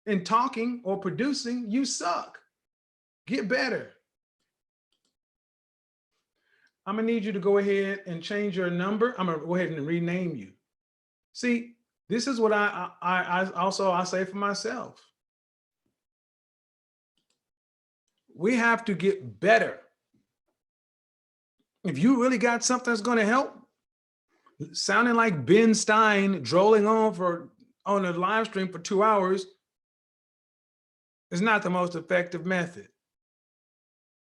in talking or producing, you suck. Get better. I'm gonna need you to go ahead and change your number. I'm gonna go ahead and rename you. See, this is what I say for myself. We have to get better. If you really got something that's gonna help, sounding like Ben Stein drolling on a live stream for 2 hours is not the most effective method.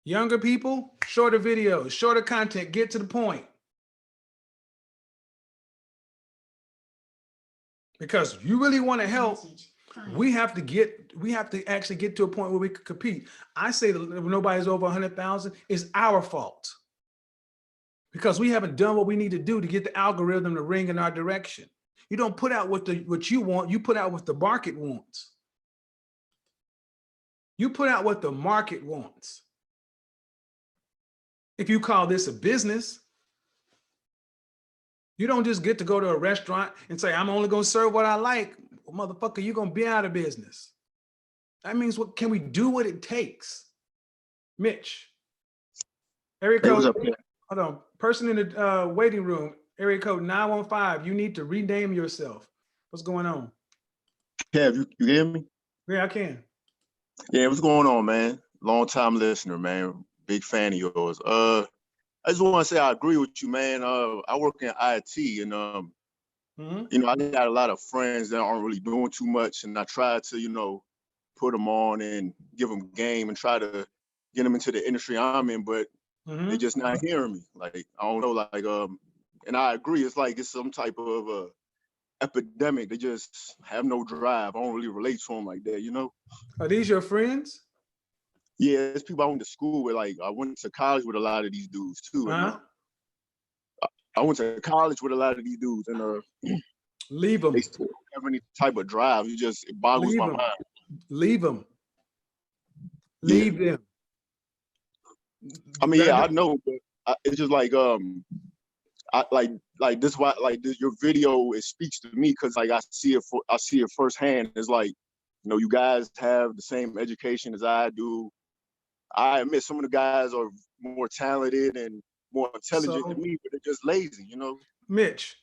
Younger people, shorter videos, shorter content, get to the point. Because you really want to help, we have to actually get to a point where we can compete. I say that if nobody's over 100,000, it's our fault. Because we haven't done what we need to do to get the algorithm to ring in our direction. You don't put out what you want, you put out what the market wants. You put out what the market wants. If you call this a business, you don't just get to go to a restaurant and say, I'm only going to serve what I like. Well, motherfucker, you're going to be out of business. That means, what can we do what it takes? Mitch, area code, what's up, hold on, person in the waiting room, area code 915, you need to rename yourself. What's going on? Kev, you hear me? Yeah, I can. Yeah, what's going on, man? Long time listener, man. Big fan of yours. I just want to say I agree with you, man. I work in IT, and you know, I got a lot of friends that aren't really doing too much, and I try to, you know, put them on and give them game and try to get them into the industry I'm in, but they just not hearing me. Like, I don't know, like, and I agree, it's like it's some type of epidemic. They just have no drive. I don't really relate to them like that, you know? Are these your friends? Yeah, it's people I went to school with. Like, I went to college with a lot of these dudes too. And, I went to college with a lot of these dudes, and leave them. they still don't have any type of drive. It boggles my mind. Leave them. Leave them. I mean, yeah, I know, but it's just like I like this. Why like this, your video? It speaks to me because like I see it firsthand. It's like, you know, you guys have the same education as I do. I admit some of the guys are more talented and more intelligent than me, but they're just lazy, you know. Mitch,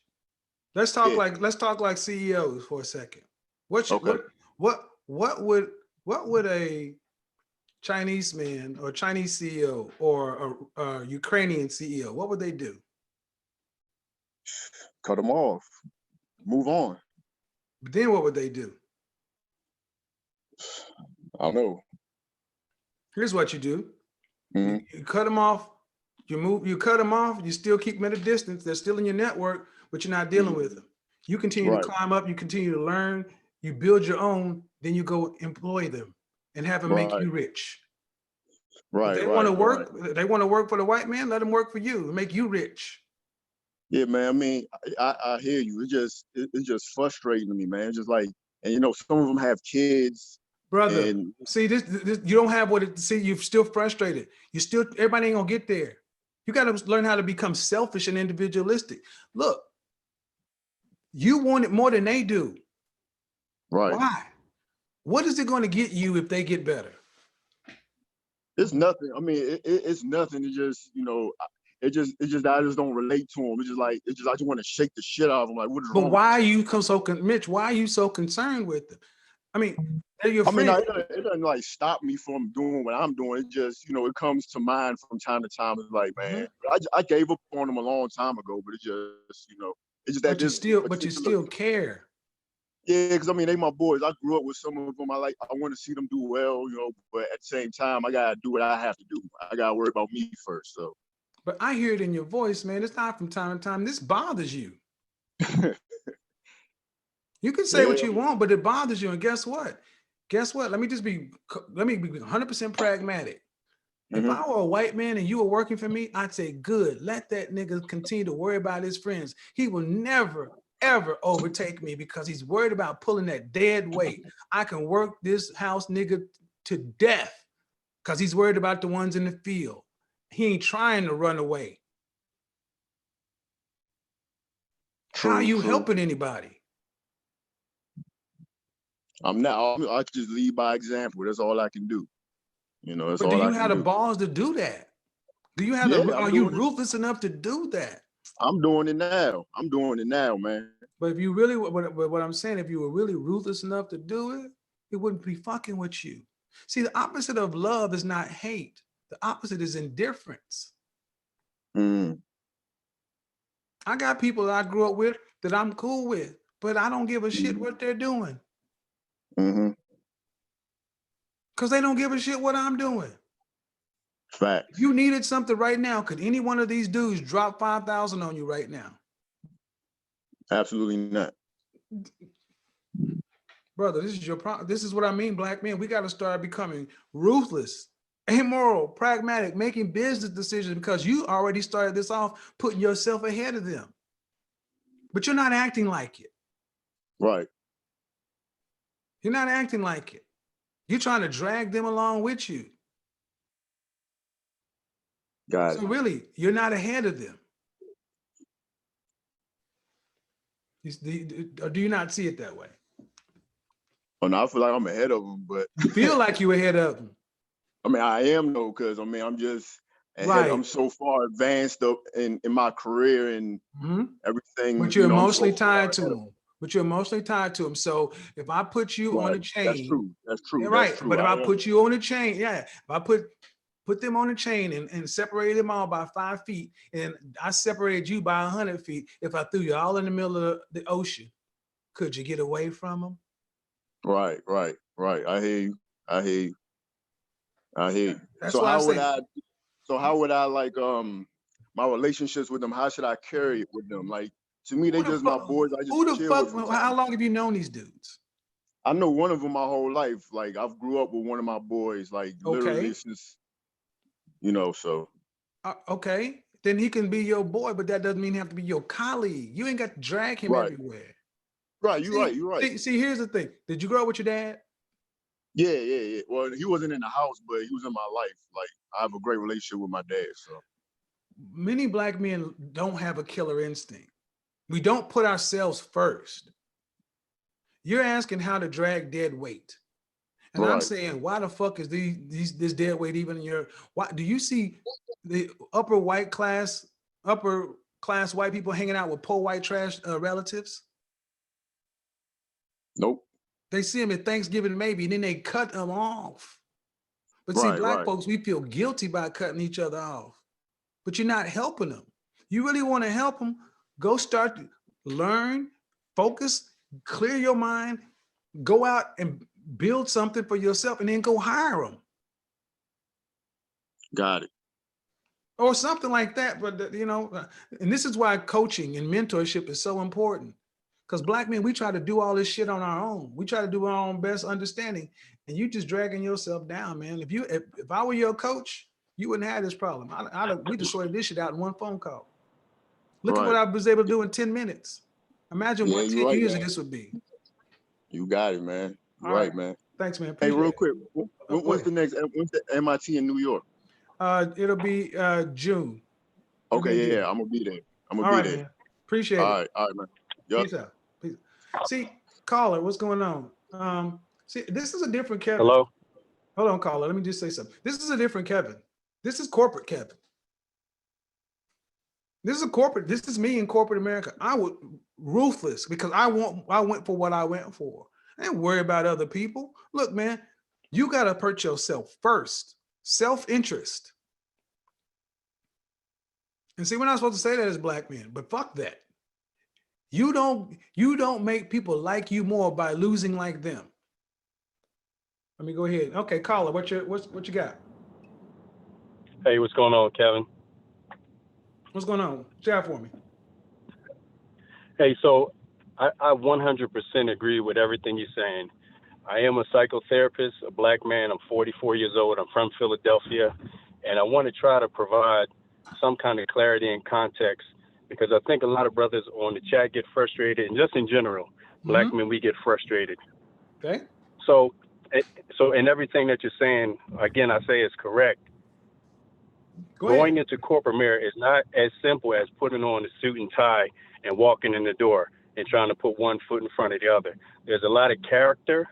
let's talk like CEOs for a second. What would a Chinese man or Chinese CEO or a Ukrainian CEO, what would they do? Cut them off, move on. But then what would they do? I don't know. Here's what you do. You cut them off, you cut them off, you still keep them at a distance, they're still in your network, but you're not dealing with them. You continue to climb up, you continue to learn, you build your own, then you go employ them and have them make you rich. If they want to work, they want to work for the white man, let them work for you, make you rich. Yeah, man. I mean, I hear you. It's just frustrating to me, man. It's just like, and you know, some of them have kids. Brother, and see this you don't have what it. See, you're still frustrated. You still, everybody ain't gonna get there. You got to learn how to become selfish and individualistic. Look, you want it more than they do. Right. Why? What is it going to get you if they get better? It's nothing. I mean, it's nothing. It just, you know, it just I just don't relate to them. I just want to shake the shit out of them. Like, what is wrong? But why are you Mitch? Why are you so concerned with them? I mean, they're your friends. I mean, it doesn't like stop me from doing what I'm doing. It just, you know, it comes to mind from time to time. It's like, man, I gave up on them a long time ago, but it just, you know, it's just that. But you still care. Yeah, because I mean, they my boys. I grew up with some of them. I want to see them do well, you know. But at the same time, I gotta do what I have to do. I gotta worry about me first. So. But I hear it in your voice, man. It's not from time to time. This bothers you. You can say what you want, but it bothers you. And guess what? Let me be 100% pragmatic. If I were a white man and you were working for me, I'd say, good, let that nigga continue to worry about his friends. He will never, ever overtake me because he's worried about pulling that dead weight. I can work this house nigga to death because he's worried about the ones in the field. He ain't trying to run away. How are you true. helping anybody? I'm not. I just lead by example. That's all I can do. You know, that's But do all I you can have the do. balls to do that? Do you have Yeah, the, I'm are you doing it. ruthless enough to do that? I'm doing it now. I'm doing it now, man. But if you really, what I'm saying, if you were really ruthless enough to do it, it wouldn't be fucking with you. See, the opposite of love is not hate. The opposite is indifference. Mm. I got people that I grew up with that I'm cool with, but I don't give a shit Mm-hmm. what they're doing Mm-hmm. because they don't give a shit what I'm doing. Facts. If you needed something right now, could any one of these dudes drop 5,000 on you right now? Absolutely not. Brother, this is your problem. This is what I mean, black men. We got to start becoming ruthless, amoral, pragmatic, making business decisions because you already started this off putting yourself ahead of them. But you're not acting like it. Right. You're not acting like it. You're trying to drag them along with you. Got So it. really, you're not ahead of them. Or do you not see it that way? Well, now I feel like I'm ahead of them, but You feel like you're ahead of them. I mean, I am though, because I mean, I'm just ahead. Right. I'm so far advanced up in my career and everything. But you're You know, I'm emotionally so far tied to ahead of them. But you're emotionally tied to them. So if I put you them. on a Right. chain, That's true. That's true. yeah, That's right. true. But if I am. put you on a chain, yeah. If I put them on a chain and separate them all by 5 feet, and I separated you by 100 feet, if I threw you all in the middle of the ocean, could you get away from them? Right. Right. Right. I hear you. I hear you. I hear you. That's So why I how would say, I? So how would I like my relationships with them? How should I carry it with them? Like, to me, they who the just my fuck? boys. I just Who the chill fuck? with from How time. long have you known these dudes? I know one of them my whole life. Like, I've grew up with one of my boys, like literally Okay. since, you know. So Okay. Then he can be your boy, but that doesn't mean he have to be your colleague. You ain't got to drag him right, everywhere. right. You're right. See, You're right. see, here's the thing. Did you grow up with your dad? Yeah, yeah, yeah. Well, he wasn't in the house, but he was in my life. Like, I have a great relationship with my dad. So Many black men don't have a killer instinct. We don't put ourselves first. You're asking how to drag dead weight. And I'm right. saying, why the fuck is this dead weight even in your, why do you see the upper class white people hanging out with poor white trash relatives? Nope. They see them at Thanksgiving maybe, and then they cut them off. But see, Right, black right. folks, we feel guilty by cutting each other off. But you're not helping them. You really want to help them, go start to learn, focus, clear your mind, go out and build something for yourself, and then go hire them. Got it. Or something like that. But you know, and this is why coaching and mentorship is so important. Because black men, we try to do all this shit on our own. We try to do our own best understanding, and you just dragging yourself down, man. If I were your coach, you wouldn't have this problem. We just sorted this shit out in one phone call. Look at what Right. I was able to do in 10 minutes. Imagine Yeah, what you're 10 right, years man. of this would be. You got it, man. You're All right, right. man. Thanks, man. Hey, Appreciate real it. quick, Go when's the ahead. next? When's the MIT in New York? It'll be June. It'll be in Okay, June. yeah, I'm gonna be there. I'm gonna All be right, there. man. Appreciate it. All right, man. Yep. Peace out. Peace. See, caller, what's going on? See, this is a different Kevin. Hello? Hold on, caller. Let me just say something. This is a different Kevin. This is corporate Kevin. This is me in corporate America. I was ruthless because I went for what I went for. I didn't worry about other people. Look, man, you got to put yourself first. Self-interest. And see, we're not supposed to say that as black men, but fuck that. You don't make people like you more by losing like them. Let me go ahead. Okay, caller, what you got? Hey, what's going on, Kevin? What's going on? Share for me. Hey, so I 100% agree with everything you're saying. I am a psychotherapist, a black man. I'm 44 years old. I'm from Philadelphia. And I want to try to provide some kind of clarity and context because I think a lot of brothers on the chat get frustrated. And just in general, black men, we get frustrated. Okay. So in everything that you're saying, again, I say is correct. Going into corporate America is not as simple as putting on a suit and tie and walking in the door and trying to put one foot in front of the other. There's a lot of character,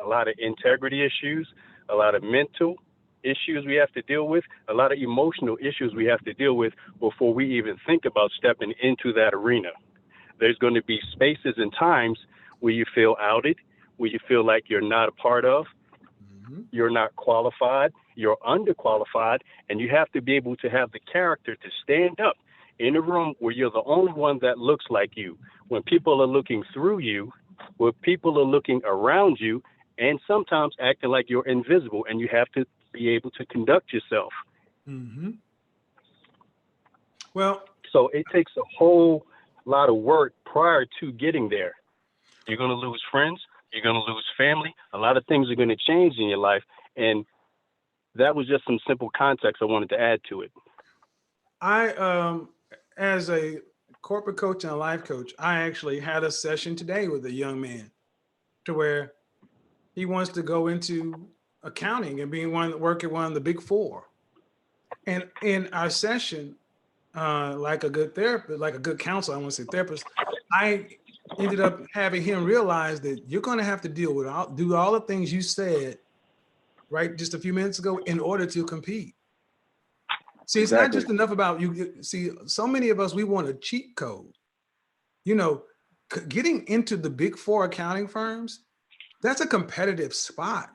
a lot of integrity issues, a lot of mental issues we have to deal with, a lot of emotional issues we have to deal with before we even think about stepping into that arena. There's going to be spaces and times where you feel outed, where you feel like you're not a part of, you're not qualified, you're underqualified, and you have to be able to have the character to stand up in a room where you're the only one that looks like you. When people are looking through you, where people are looking around you, and sometimes acting like you're invisible, and you have to be able to conduct yourself. Well, so it takes a whole lot of work prior to getting there. You're going to lose friends. You're going to lose family. A lot of things are going to change in your life. And that was just some simple context I wanted to add to it. I, as a corporate coach and a life coach, I actually had a session today with a young man to where he wants to go into accounting and work at one of the big four. And in our session, like a good therapist, like a good counselor, I want to say therapist, I ended up having him realize that you're going to have to do all the things you said, right, just a few minutes ago in order to compete. See, it's not just enough about you. See, so many of us, we want a cheat code. You know, getting into the big four accounting firms, that's a competitive spot.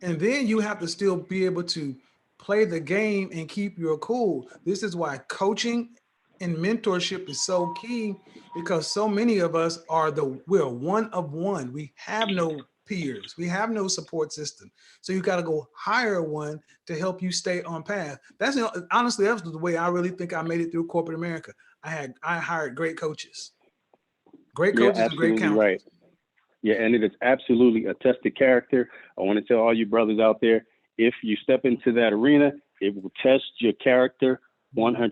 And then you have to still be able to play the game and keep your cool. This is why coaching and mentorship is so key, because so many of us we're one of one. We have no peers. We have no support system. So you got to go hire one to help you stay on path. Honestly, that's the way I really think I made it through corporate America. I hired great coaches. Great coaches and great counselors. Right. Yeah, and it is absolutely a tested character. I want to tell all you brothers out there, if you step into that arena, it will test your character 100%.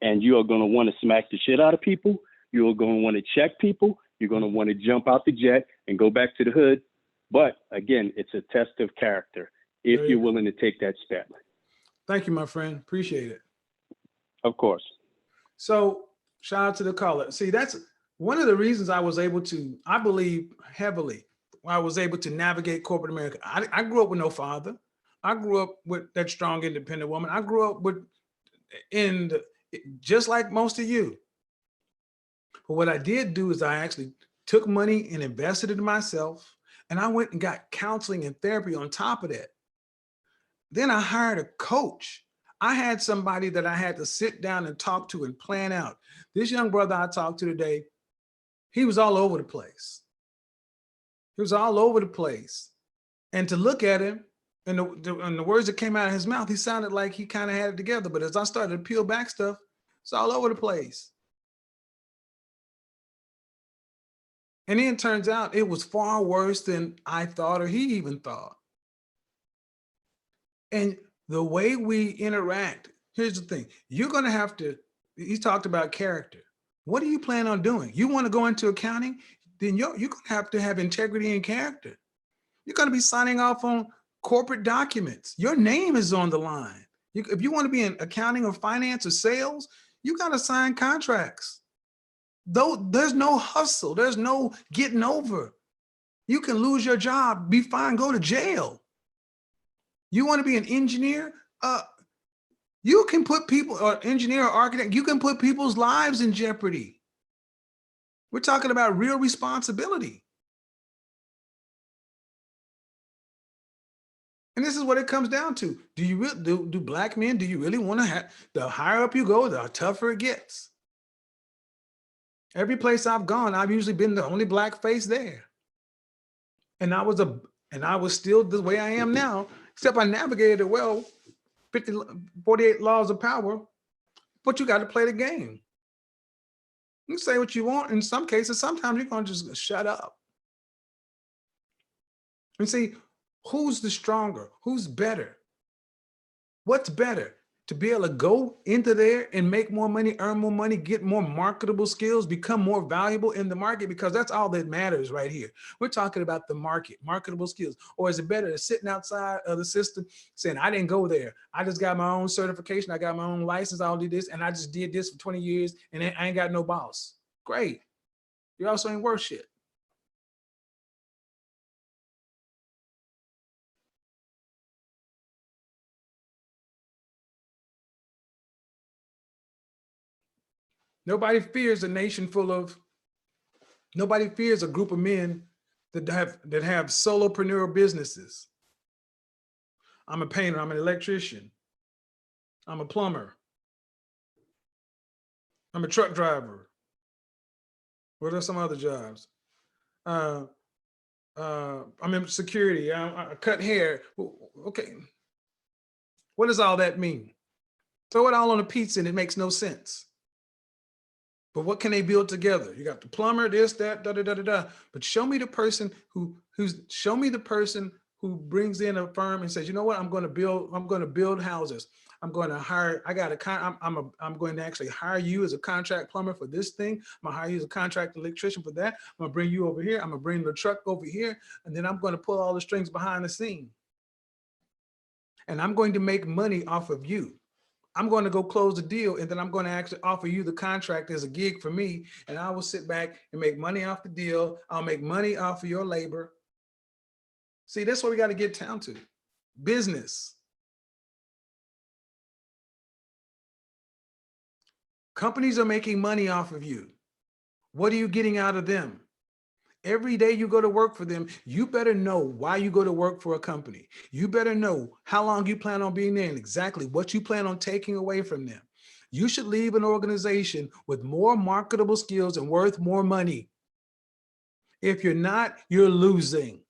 And you are going to want to smack the shit out of people. You are going to want to check people. You're going to want to jump out the jet and go back to the hood. But again, it's a test of character if you're willing to take that step. Thank you, my friend. Appreciate it. Of course. So shout out to the caller. See, that's one of the reasons I was able to, I believe heavily, I was able to navigate corporate America. I grew up with no father. I grew up with that strong, independent woman. I grew up just like most of you. But what I did do is I actually took money and invested it in myself. And I went and got counseling and therapy on top of that. Then I hired a coach. I had somebody that I had to sit down and talk to and plan out. This young brother I talked to today, he was all over the place. He was all over the place. And to look at him and the words that came out of his mouth, he sounded like he kind of had it together. But as I started to peel back stuff, it's all over the place. And then it turns out it was far worse than I thought or he even thought. And the way we interact, here's the thing. You're going to have to, he talked about character. What do you plan on doing? You want to go into accounting? Then you're going to have integrity and character. You're going to be signing off on corporate documents. Your name is on the line. If you want to be in accounting or finance or sales, you got to sign contracts. Though there's no hustle, there's no getting over. You can lose your job, be fine, go to jail. You want to be an engineer? You can put people, or engineer or architect, you can put people's lives in jeopardy. We're talking about real responsibility. And this is what it comes down to. Do black men, do you really want to have, the higher up you go, the tougher it gets. Every place I've gone, I've usually been the only black face there. And I was still the way I am now, except I navigated it well, 48 laws of power, but you got to play the game. You can say what you want. In some cases, sometimes you're going to just shut up. And see, who's the stronger? Who's better? What's better? to be able to go into there and make more money, earn more money, get more marketable skills, become more valuable in the market, because that's all that matters right here. We're talking about the market, marketable skills. Or is it better than sitting outside of the system saying, I didn't go there. I just got my own certification. I got my own license. I'll do this. And I just did this for 20 years and I ain't got no boss. Great. You also ain't worth shit. Nobody fears a nation full of, nobody fears a group of men that have solopreneur businesses. I'm a painter, I'm an electrician, I'm a plumber, I'm a truck driver. What are some other jobs? I'm in security, I cut hair. Okay, what does all that mean? Throw it all on a pizza and it makes no sense. But what can they build together? You got the plumber, this, that, da, da, da, da, da. But show me the person show me the person who brings in a firm and says, you know what, I'm going to build houses. I'm going to hire, I'm going to actually hire you as a contract plumber for this thing. I'm going to hire you as a contract electrician for that. I'm going to bring you over here. I'm going to bring the truck over here. And then I'm going to pull all the strings behind the scene. And I'm going to make money off of you. I'm going to go close the deal, and then I'm going to actually offer you the contract as a gig for me, and I will sit back and make money off the deal. I'll make money off of your labor. See, that's what we got to get down to. Business. Companies are making money off of you. What are you getting out of them? Every day you go to work for them, you better know why you go to work for a company. You better know how long you plan on being there and exactly what you plan on taking away from them. You should leave an organization with more marketable skills and worth more money. If you're not, you're losing.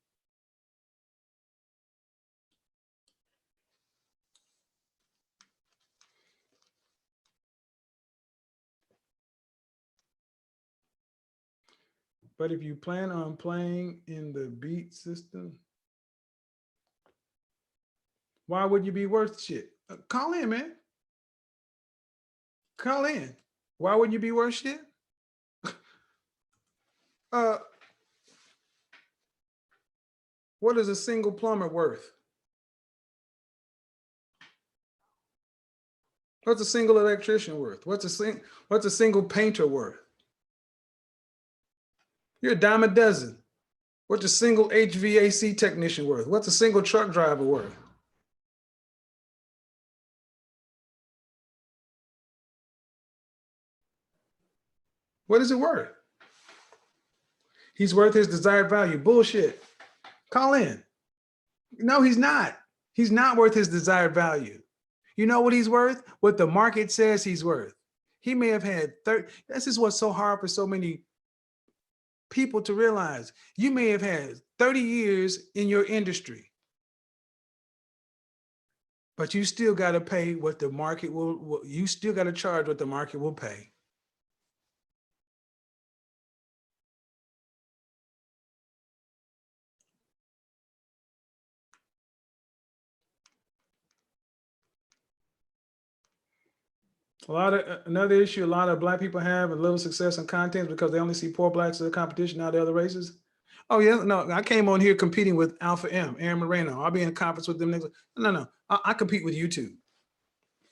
But if you plan on playing in the beat system, why would you be worth shit? Call in, man. Call in. Why wouldn't you be worth shit? What is a single plumber worth? What's a single electrician worth? What's a single painter worth? You're a dime a dozen. What's a single HVAC technician worth? What's a single truck driver worth? What is it worth? He's worth his desired value. Bullshit. Call in. No, he's not. He's not worth his desired value. You know what he's worth? What the market says he's worth. He may have had 30. This is what's so hard for so many people to realize. You may have had 30 years in your industry, but you still got to pay what the market will, you still got to charge what the market will pay. Another issue a lot of Black people have and little success in content because they only see poor Blacks as a competition, not the other races. Oh yeah, no, I came on here competing with Alpha M, Aaron Moreno. I'll be in a conference with them next. No, I compete with YouTube.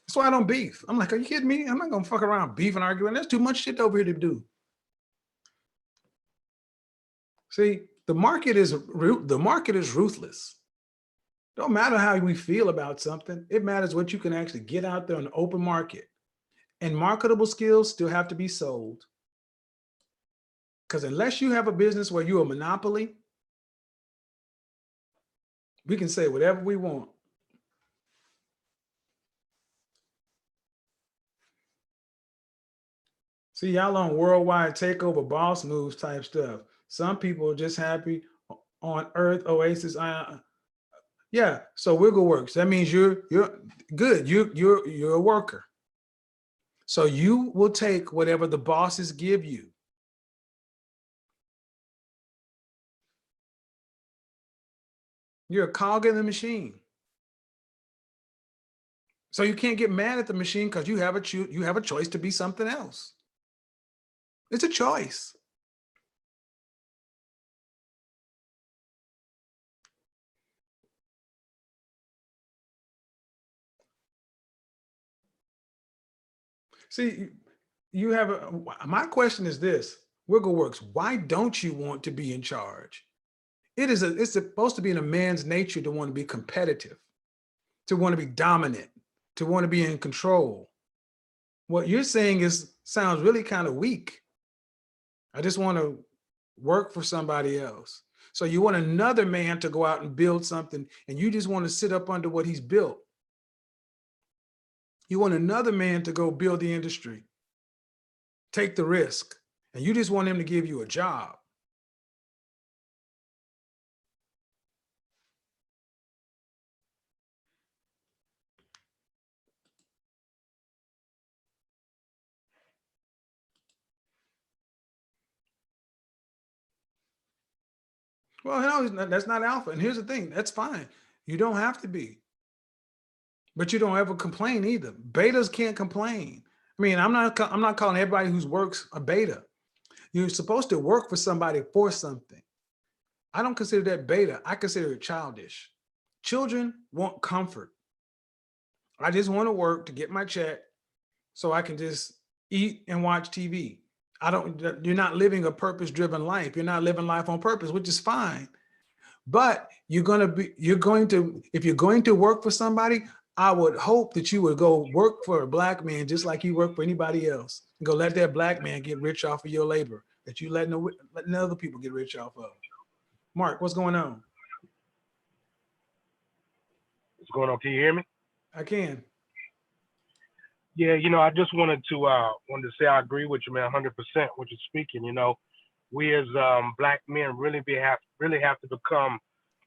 That's why I don't beef. I'm like, are you kidding me? I'm not gonna fuck around beef and arguing. There's too much shit over here to do. See, the market is ruthless. Don't matter how we feel about something. It matters what you can actually get out there in the open market. And marketable skills still have to be sold. Because unless you have a business where you're a monopoly, we can say whatever we want. See, y'all on worldwide takeover boss moves type stuff. Some people are just happy on Earth Oasis. Yeah, so Wiggle works. That means you're good. You're a worker. So you will take whatever the bosses give you. You're a cog in the machine. So you can't get mad at the machine because you have a choice to be something else. It's a choice. See, you have my question is this, WiggleWorks, why don't you want to be in charge? It's supposed to be in a man's nature to want to be competitive, to want to be dominant, to want to be in control. What you're saying sounds really kind of weak. I just want to work for somebody else. So you want another man to go out and build something, and you just want to sit up under what he's built. You want another man to go build the industry, take the risk, and you just want him to give you a job. Well, no, that's not alpha. And here's the thing, that's fine. You don't have to be. But you don't ever complain either. Betas can't complain. I mean, I'm not calling everybody who works a beta. You're supposed to work for somebody for something. I don't consider that beta. I consider it childish. Children want comfort. I just want to work to get my check so I can just eat and watch TV. You're not living a purpose-driven life. You're not living life on purpose, which is fine. But if you're going to work for somebody, I would hope that you would go work for a black man just like you work for anybody else. And go let that black man get rich off of your labor that you letting other people get rich off of. Mark, what's going on? What's going on? Can you hear me? I can. Yeah, I just wanted to say I agree with you, man, 100% what you're speaking. We as black men really have to become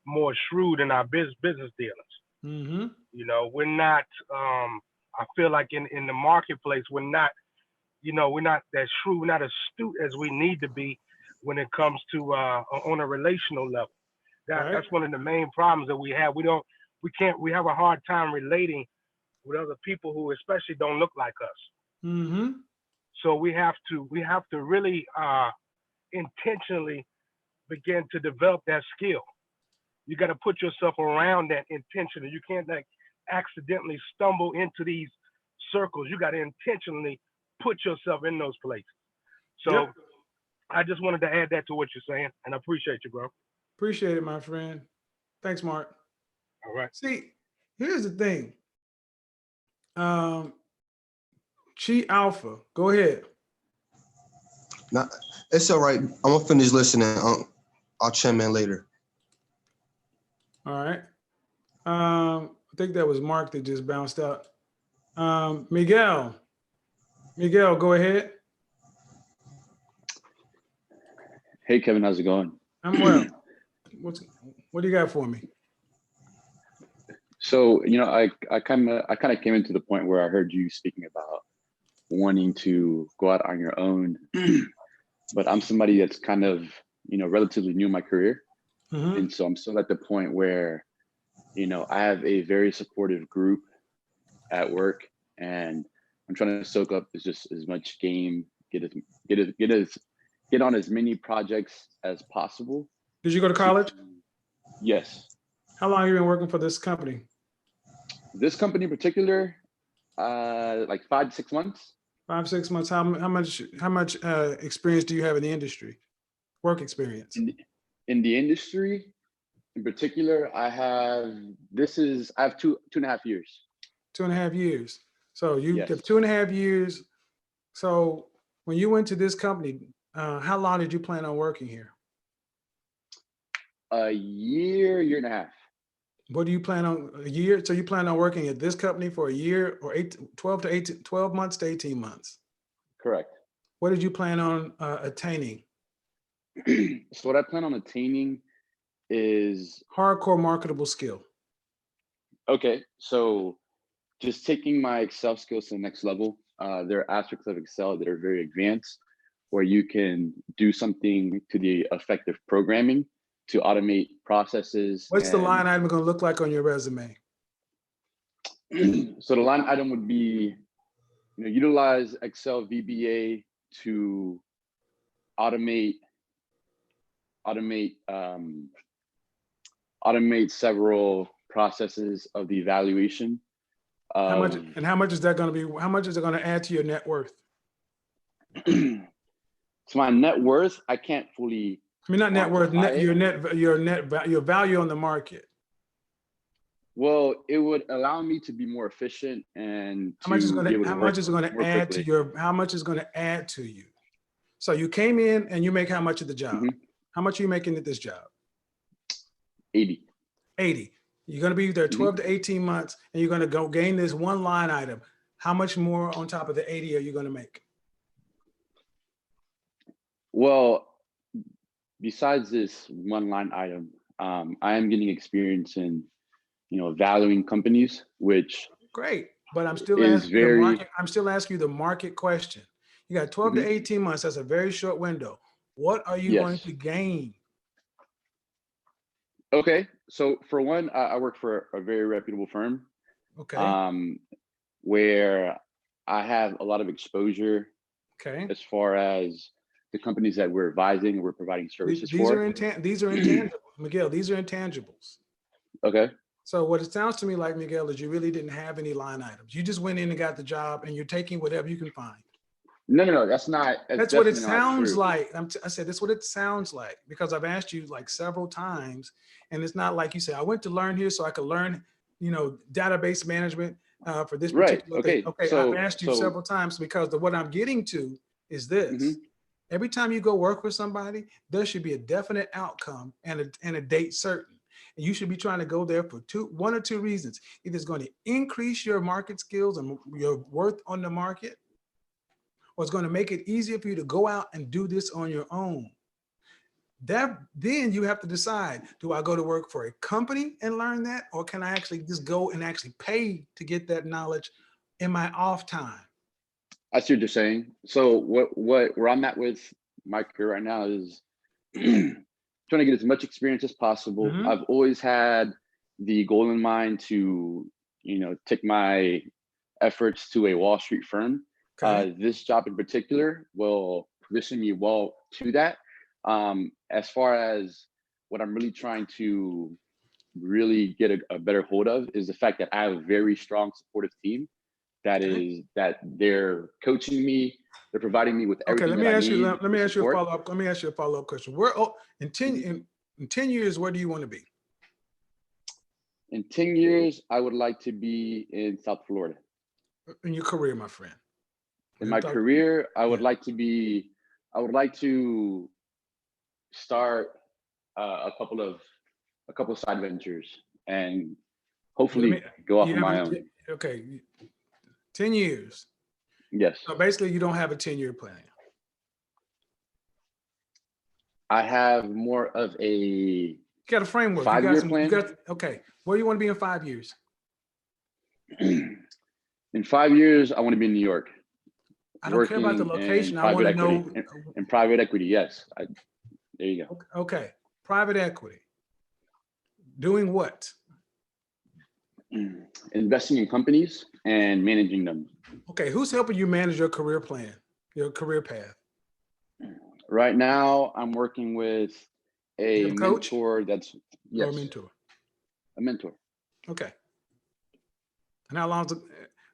more shrewd in our business dealings. Mm-hmm. We're not. I feel like in the marketplace, we're not that shrewd, we're not astute as we need to be when it comes to on a relational level. That's one of the main problems that we have. We have a hard time relating with other people who especially don't look like us. Mm-hmm. So we have to really intentionally begin to develop that skill. You got to put yourself around that intentionally. You can't accidentally stumble into these circles. You got to intentionally put yourself in those places. So yep. I just wanted to add that to what you're saying, and I appreciate you, bro. Appreciate it, my friend. Thanks, Mark. All right. See, here's the thing. Chi Alpha, go ahead. No, it's all right. I'm gonna finish listening. I'll chime in later. All right. I think that was Mark that just bounced out. Miguel, go ahead. Hey, Kevin, how's it going? I'm well. What do you got for me? So, I kind of came into the point where I heard you speaking about wanting to go out on your own, but I'm somebody that's kind of, relatively new in my career. Mm-hmm. And so I'm still at the point where, I have a very supportive group at work, and I'm trying to soak up as much game, get on as many projects as possible. Did you go to college? Yes. How long have you been working for this company? This company in particular, like 5 to 6 months. 5 to 6 months. How much experience do you have in the industry? Work experience? In the industry, in particular, I have 2.5 years. 2.5 years. So you have 2.5 years. So when you went to this company, how long did you plan on working here? A year and a half. What do you plan on, a year? So you plan on working at this company for a year or 12 months to 18 months? Correct. What did you plan on attaining? So what I plan on attaining is hardcore marketable skill. Okay, so just taking my Excel skills to the next level. There are aspects of Excel that are very advanced, where you can do something to the effect of programming to automate processes. What's the line item going to look like on your resume? So the line item would be, utilize Excel VBA to automate several processes of the evaluation. How much is that going to be? How much is it going to add to your net worth? To my net worth, I can't fully. I mean, not net worth, quantify your value on the market. Well, it would allow me to be more efficient and how much is going to add to you? So you came in and you make how much at the job? Mm-hmm. How much are you making at this job? 80. 80. You're going to be there 12 to 18 months and you're going to go gain this one line item. How much more on top of the 80 are you going to make? Well, besides this one line item, I am getting experience in, valuing companies, which great. But I'm still asking you the market question. You got 12 to 18 months. That's a very short window. What are you going to gain? Okay, so for one, I work for a very reputable firm. Okay. Where I have a lot of exposure. Okay. As far as the companies that we're advising, we're providing services these for. These are intangibles, Miguel. These are intangibles. Okay. So what it sounds to me like, Miguel, is you really didn't have any line items. You just went in and got the job, and you're taking whatever you can find. No, that's not. That's what it sounds like. I said that's what it sounds like, because I've asked you like several times, and it's not like you say I went to learn here so I could learn, database management for this particular thing. Okay, so, I've asked you several times because what I'm getting to is this. Every time you go work with somebody, there should be a definite outcome and a date certain. And you should be trying to go there for one or two reasons. Either it's going to increase your market skills and your worth on the market, or it's going to make it easier for you to go out and do this on your own. Then you have to decide, do I go to work for a company and learn that? Or can I actually just go and actually pay to get that knowledge in my off time? I see what you're saying. So where I'm at with my career right now is trying to get as much experience as possible. I've always had the goal in mind to, take my efforts to a Wall Street firm. Okay. This job in particular will position me well to that. As far as what I'm really trying to really get a better hold of is the fact that I have a very strong supportive team that they're coaching me, they're providing me with everything. Okay, let me ask you a follow-up question. In 10 years, where do you want to be? In 10 years, I would like to be in South Florida. In your career, my friend. In my career, I would like to start a couple of side ventures and hopefully go off on my own. Okay. 10 years. Yes. So basically you don't have a 10-year plan. I have more of a you got a framework. 5-year plan. Okay. Where do you want to be in 5 years? In 5 years, I want to be in New York. I don't care about the location. I want to know. In private equity, yes. There you go. Okay. Private equity. Doing what? Investing in companies and managing them. Okay. Who's helping you manage your career plan, your career path? Right now, I'm working with a mentor that's, yes. Or a mentor? A mentor. Okay. And how long is it?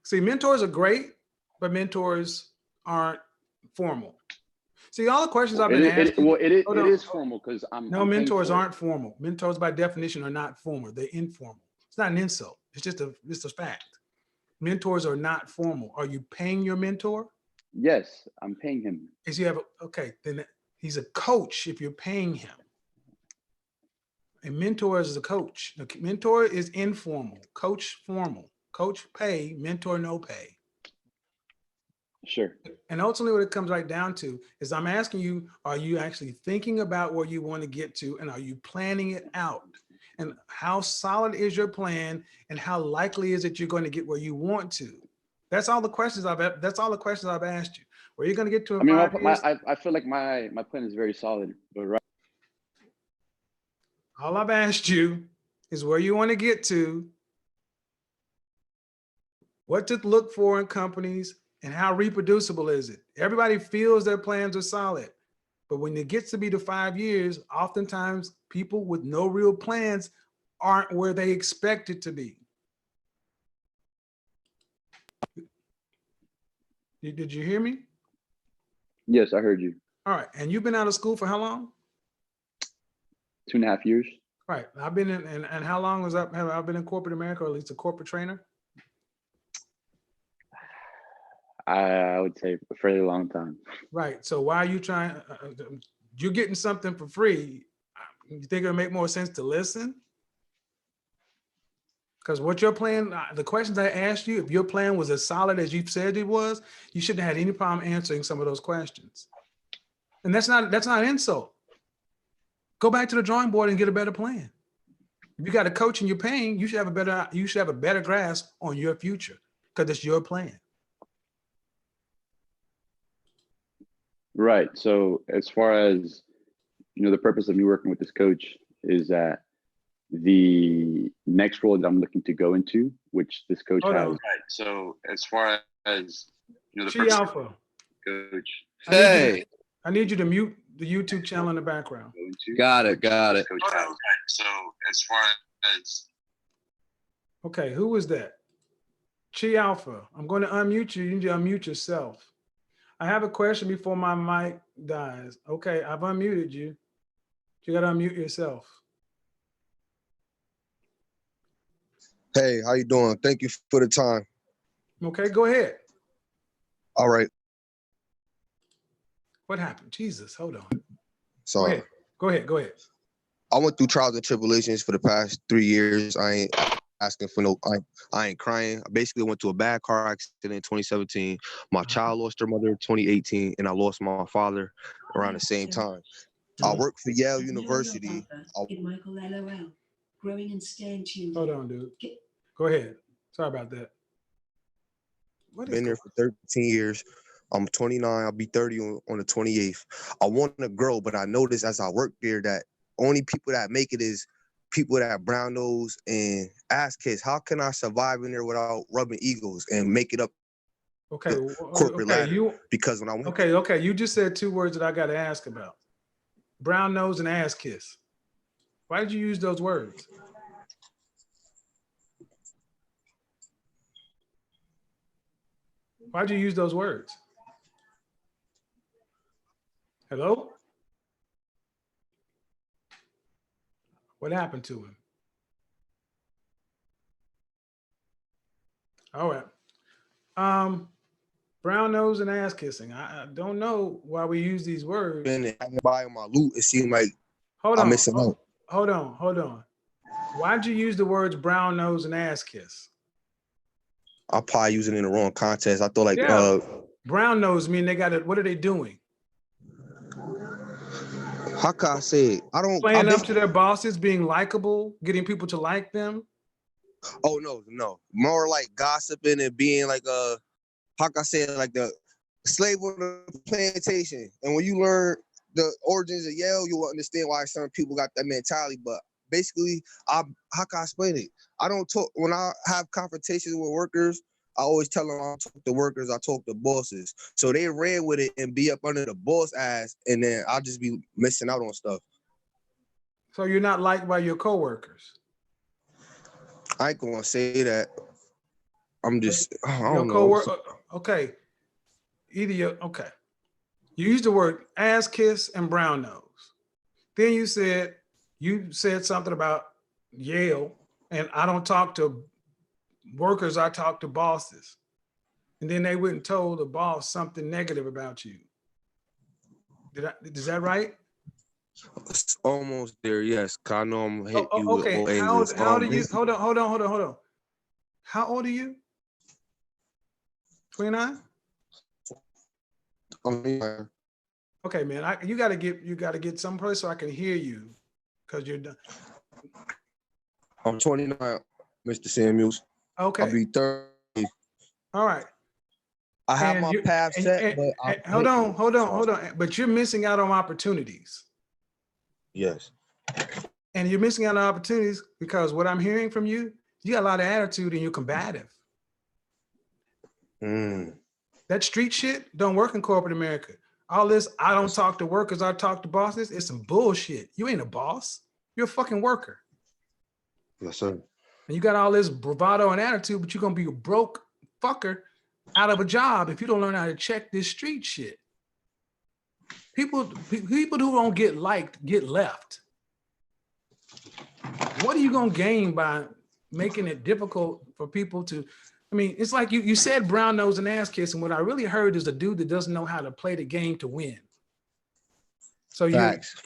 See, mentors are great, but mentors aren't formal. See, all the questions I've been asking. It is formal because No, mentors aren't formal. Mentors by definition are not formal. They're informal. It's not an insult. It's just a fact. Mentors are not formal. Are you paying your mentor? Yes, I'm paying him. Then he's a coach if you're paying him. A mentor is a coach. A mentor is informal. Coach formal. Coach pay, mentor no pay. Sure. And ultimately what it comes right down to is I'm asking you, are you actually thinking about where you want to get to, and are you planning it out? And how solid is your plan, and how likely is it you're going to get where you want to? That's all the questions I've asked you. Where are you going to get to in 5 years? I feel like my plan is very solid, but right. All I've asked you is where you want to get to, what to look for in companies, and how reproducible is it. Everybody feels their plans are solid, but when it gets to be the 5 years, oftentimes people with no real plans aren't where they expect it to be. Did you hear me? Yes, I heard you. All right, and you've been out of school for how long? 2.5 years. Right, I've been in, and how long have I been in corporate America, or at least a corporate trainer? I would say a fairly long time. Right, so why are you trying, you're getting something for free. You think it'll make more sense to listen? Because what your plan, the questions I asked you, if your plan was as solid as you said it was, you shouldn't have had any problem answering some of those questions. And that's not an insult. Go back to the drawing board and get a better plan. If you got a coach and you're paying, you should have a better grasp on your future because it's your plan. Right. So as far as, the purpose of me working with this coach is that the next role that I'm looking to go into, which this coach Hold has. on. Right. So as far as, the Chi purpose Alpha, of coach. Hey, I need you to mute the YouTube channel in the background. got it. Coach has. Right. So as far as. Okay, who was that? Chi Alpha, I'm going to unmute you. You need to unmute yourself. I have a question before my mic dies. Okay, I've unmuted you. You got to unmute yourself. Hey, how you doing? Thank you for the time. Okay, go ahead. All right. What happened? Jesus, hold on. Sorry. Go ahead. I went through trials and tribulations for the past 3 years. I ain't asking for no, I ain't crying. I basically went to a bad car accident in 2017. My child lost her mother in 2018, and I lost my father around the same time. I worked for Yale University. Michael LOL. Growing and staying tuned. Hold on, dude. Go ahead. Sorry about that. Been there for 13 years. I'm 29. I'll be 30 on the 28th. I want to grow, but I noticed as I work there that only people that make it is people that have brown nose and ass kids. How can I survive in there without rubbing egos and make it up? Okay, corporate ladder? Because when I went okay, you just said 2 words that I got to ask about: brown nose and ass kiss. Why did you use those words? Why'd you use those words? Hello? What happened to him? All right. Brown nose and ass kissing. I don't know why we use these words. By my loot, it seemed like I'm missing out. Hold on. Why'd you use the words brown nose and ass kiss? I probably use it in the wrong context. I thought brown nose mean they got it. What are they doing? How can I say it? Playing up to their bosses, being likable, getting people to like them. Oh no. More like gossiping and being like how can I say it, like the slave on the plantation. And when you learn the origins of Yale, you will understand why some people got that mentality. But basically, how can I explain it? I don't talk when I have confrontations with workers. I always tell them I don't talk to workers, I talk to bosses. So they ran with it and be up under the boss ass, and then I'll just be missing out on stuff. So you're not liked by your coworkers? I ain't gonna say that. I'm just, I don't know. Okay. Okay. You used the word ass kiss and brown nose. Then you said something about Yale, and I don't talk to workers, I talk to bosses. And then they went and told the boss something negative about you. Is that right? It's almost there, yes. Cause I know I'm hitting you okay. with all angles. How old are you? Hold on. How old are you? 29? Okay, man. You gotta get someplace so I can hear you, because you're done. I'm 29, Mr. Samuels. Okay. I'll be 30. All right. I have my path set, but hold on. But you're missing out on opportunities. Yes. And you're missing out on opportunities because what I'm hearing from you, you got a lot of attitude and you're combative. That street shit don't work in corporate America. All this, I don't talk to workers, I talk to bosses, it's some bullshit. You ain't a boss. You're a fucking worker. Yes, sir. And you got all this bravado and attitude, but you're gonna be a broke fucker out of a job if you don't learn how to check this street shit. People who don't get liked get left. What are you gonna gain by making it difficult for people to? I mean, it's like you said brown nose and ass kiss, and what I really heard is a dude that doesn't know how to play the game to win. So Facts.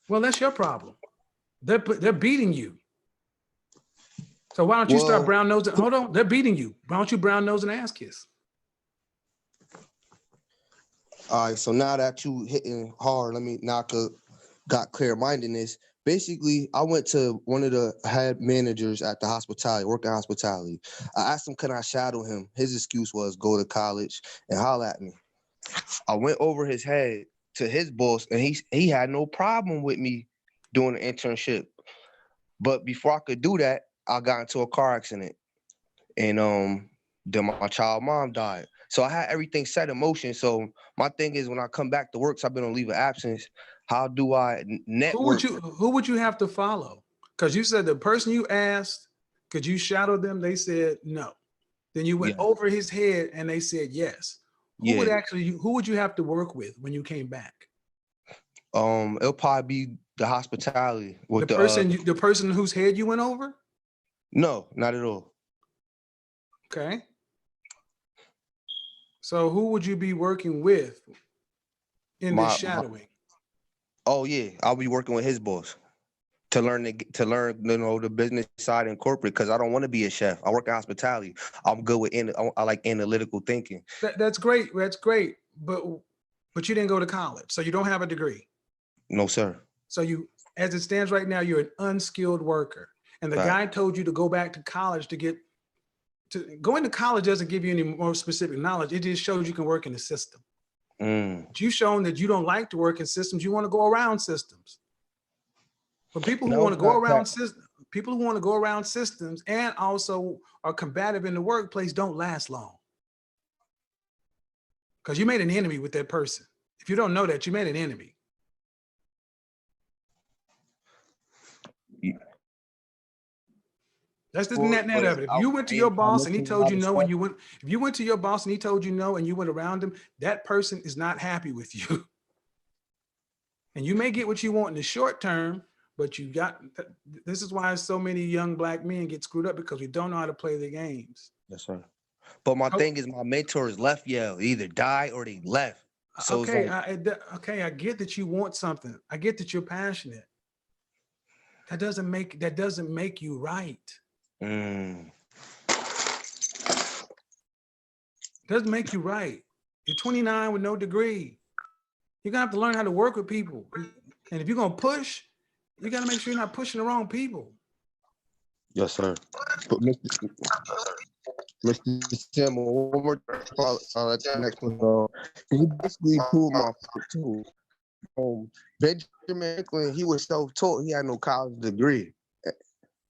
Well, that's your problem. They're beating you. So why don't you start brown nose and hold on? They're beating you. Why don't you brown nose and ass kiss? All right, so now that you hitting hard, got clear-mindedness. Basically, I went to one of the head managers at the hospitality, working hospitality. I asked him, can I shadow him? His excuse was go to college and holler at me. I went over his head to his boss, and he had no problem with me doing an internship. But before I could do that, I got into a car accident, and then my child mom died. So I had everything set in motion. So my thing is, when I come back to work, so I've been on leave of absence, how do I network? Who would you have to follow? Because you said the person you asked, could you shadow them? They said no. Then you went over his head and they said yes. Who would you have to work with when you came back? It'll probably be the hospitality with the person whose head you went over? No, not at all. Okay. So who would you be working with in this shadowing? Oh yeah, I'll be working with his boss to learn the business side and corporate, because I don't want to be a chef. I work in hospitality. I'm good with I like analytical thinking. That's great. That's great. But you didn't go to college, so you don't have a degree. No, sir. So as it stands right now, you're an unskilled worker. And the guy told you to go back to college going to college doesn't give you any more specific knowledge. It just shows you can work in the system. But you've shown that you don't like to work in systems. You want to go around systems. But people who want to go around systems, people who want to go around systems and also are combative in the workplace don't last long. Because you made an enemy with that person. If you don't know that, you made an enemy. That's the net of it. If you went to your boss and he told you no, and if you went to your boss and he told you no and you went around him, that person is not happy with you. And you may get what you want in the short term, but this is why so many young black men get screwed up, because we don't know how to play the games. Yes, sir. But my thing is, my mentors left Yale. They either die or they left. So I get that you want something. I get that you're passionate. That doesn't make you right. Doesn't make you right. You're 29 with no degree. You're gonna have to learn how to work with people. And if you're gonna push, you gotta make sure you're not pushing the wrong people. Yes, sir. But Mr. Tim, one more next one. He basically proved my point too. Benjamin Franklin, he was self-taught. He had no college degree.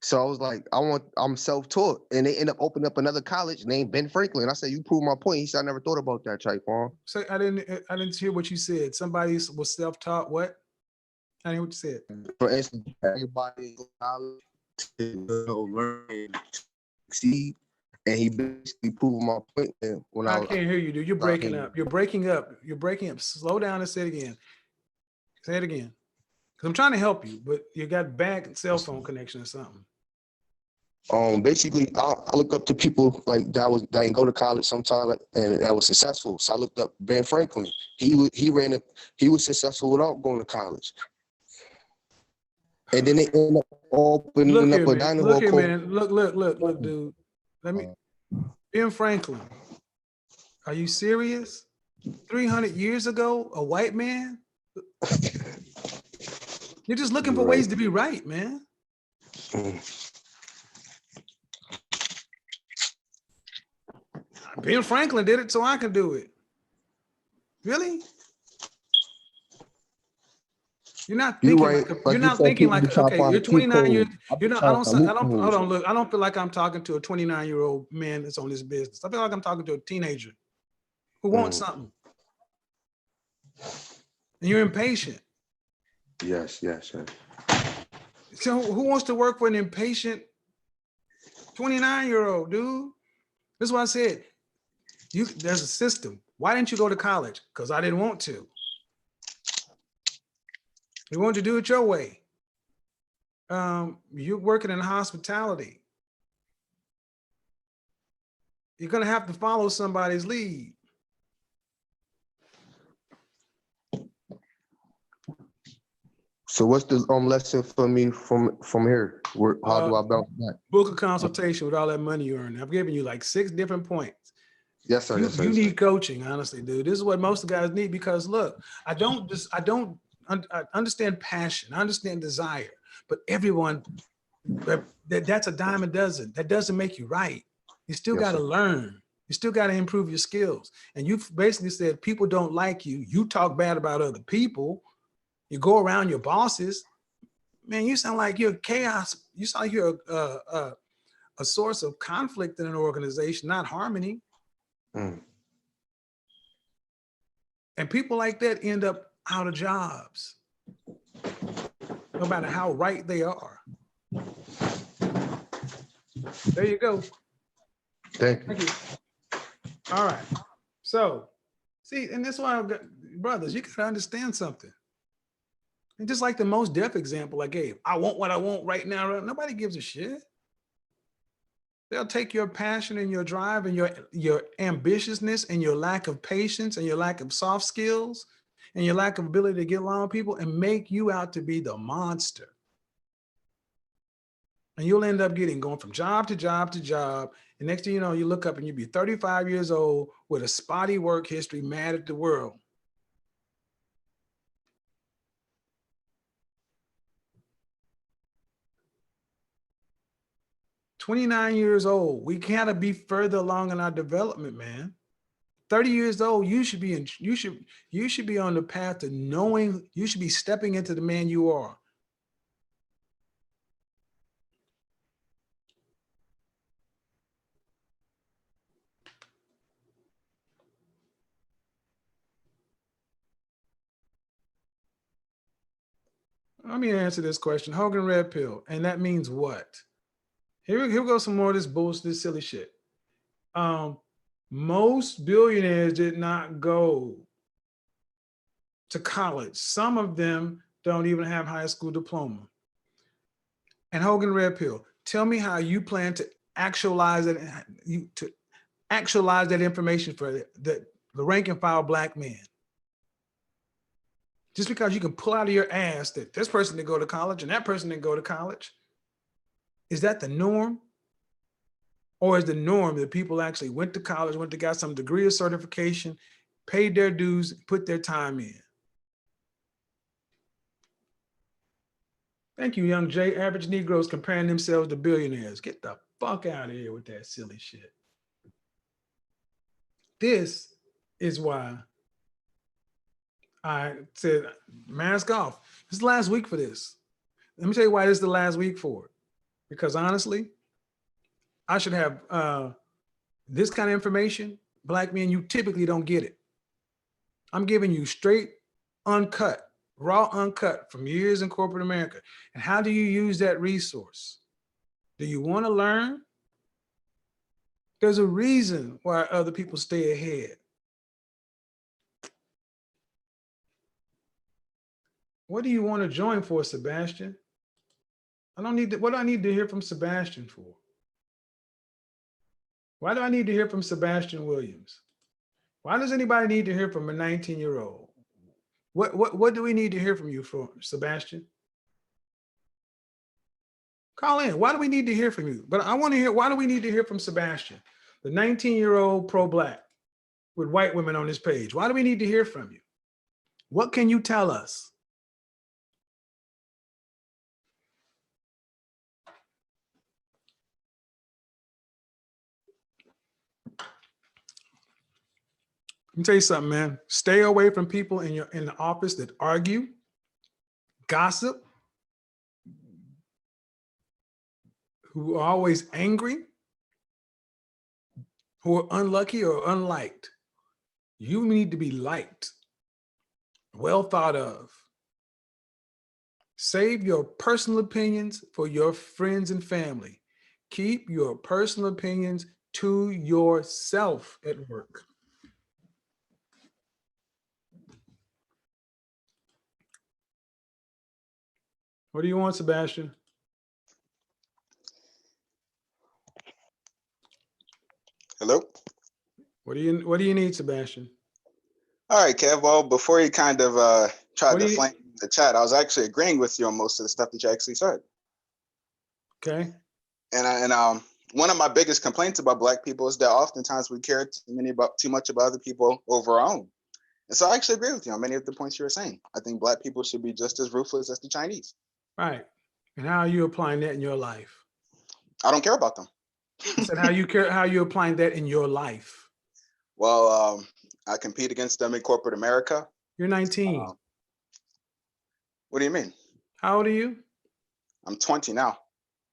So I was like, I'm self-taught. And they end up opening up another college named Ben Franklin. I said, you proved my point. He said, I never thought about that, Chaipon. So I didn't hear what you said. Somebody was self-taught. What? I didn't hear what you said. For instance, everybody in college to learn and succeed. And he basically proved my point. When I can't hear you, dude. You're breaking up. You're breaking up. You're breaking up. Slow down and say it again. Say it again. Because I'm trying to help you, but you got bad cell phone connection or something. Basically, I look up to people like that didn't go to college sometime and that was successful. So I looked up Ben Franklin. He was successful without going to college. And then they end up opening up a dining hall. Look here, man. Look, dude. Ben Franklin. Are you serious? 300 years ago, a white man? You're just looking for ways to be right, man. Ben Franklin did it, so I can do it. Really? You're not You're thinking right. like Like you're you not said, thinking people like, be trying to okay, find you're a cheat 29 years. code. I be You're not. trying to find I don't. Hold loopholes. on. Look, I don't feel like I'm talking to a 29-year-old man that's on this business. I feel like I'm talking to a teenager who wants something, and you're impatient. Yes, yes, yes. So who wants to work for an impatient 29-year-old dude? This is what I said. There's a system. Why didn't you go to college? Because I didn't want to. You wanted to do it your way. You're working in hospitality. You're gonna have to follow somebody's lead. So what's the lesson for me from here? How do I bounce back? Book a consultation with all that money you earn. I've given you like 6 different points. Yes, sir. Yes, sir. You Yes, sir. need coaching, honestly, dude. This is what most of the guys need because look, I understand passion, I understand desire, but everyone, that's a dime a dozen. That doesn't make you right. You still Yes, got to sir. learn. You still got to improve your skills. And you've basically said people don't like you. You talk bad about other people. You go around your bosses. Man, you sound like you're chaos. You sound like you're a source of conflict in an organization, not harmony. Mm. And people like that end up out of jobs, no matter how right they are. There you go. Thank you. Thank you. All right. So, see, and that's why, brothers, you got to understand something. And just like the most deaf example I gave, I want what I want right now. Nobody gives a shit. They'll take your passion and your drive and your ambitiousness and your lack of patience and your lack of soft skills and your lack of ability to get along with people and make you out to be the monster. And you'll end up going from job to job to job. And next thing you know, you look up and you'll be 35 years old with a spotty work history, mad at the world. "29 years old. We gotta be further along in our development, man. 30 years old, you should be on the path to knowing, you should be stepping into the man you are. Let me answer this question. Hogan Red Pill, and that means what? Here goes some more of this bullshit, this silly shit. Most billionaires did not go to college. Some of them don't even have high school diploma. And Hogan Red Pill, tell me how you plan to actualize it, to actualize that information for the rank and file black man. Just because you can pull out of your ass that this person didn't go to college and that person didn't go to college, is that the norm? Or is the norm that people actually went to college, got some degree of certification, paid their dues, put their time in? Thank you, Young Jay. Average Negroes comparing themselves to billionaires. Get the fuck out of here with that silly shit. This is why I said mask off. This is the last week for this. Let me tell you why this is the last week for it. Because honestly, I should have this kind of information. Black men, you typically don't get it. I'm giving you straight, uncut, raw, uncut from years in corporate America. And how do you use that resource? Do you want to learn? There's a reason why other people stay ahead. What do you want to join for, Sebastian? I don't need to, what do I need to hear from Sebastian for? Why do I need to hear from Sebastian Williams? Why does anybody need to hear from a 19-year-old? What do we need to hear from you for, Sebastian? Call in. Why do we need to hear from you? But I want to hear, why do we need to hear from Sebastian, the 19-year-old pro-black with white women on his page? Why do we need to hear from you? What can you tell us? Let me tell you something, man. Stay away from people in the office that argue, gossip, who are always angry, who are unlucky or unliked. You need to be liked, well thought of. Save your personal opinions for your friends and family. Keep your personal opinions to yourself at work. What do you want, Sebastian? Hello? What do you need, Sebastian? All right, Kev. Well, before you kind of tried What do to you- flame the chat, I was actually agreeing with you on most of the stuff that you actually said. Okay. And one of my biggest complaints about Black people is that oftentimes we care too much about other people over our own. And so I actually agree with you on many of the points you were saying. I think Black people should be just as ruthless as the Chinese. Right. And how are you applying that in your life? I don't care about them. I said, how are you applying that in your life? Well, I compete against them in corporate America. You're 19. What do you mean? How old are you? I'm 20 now.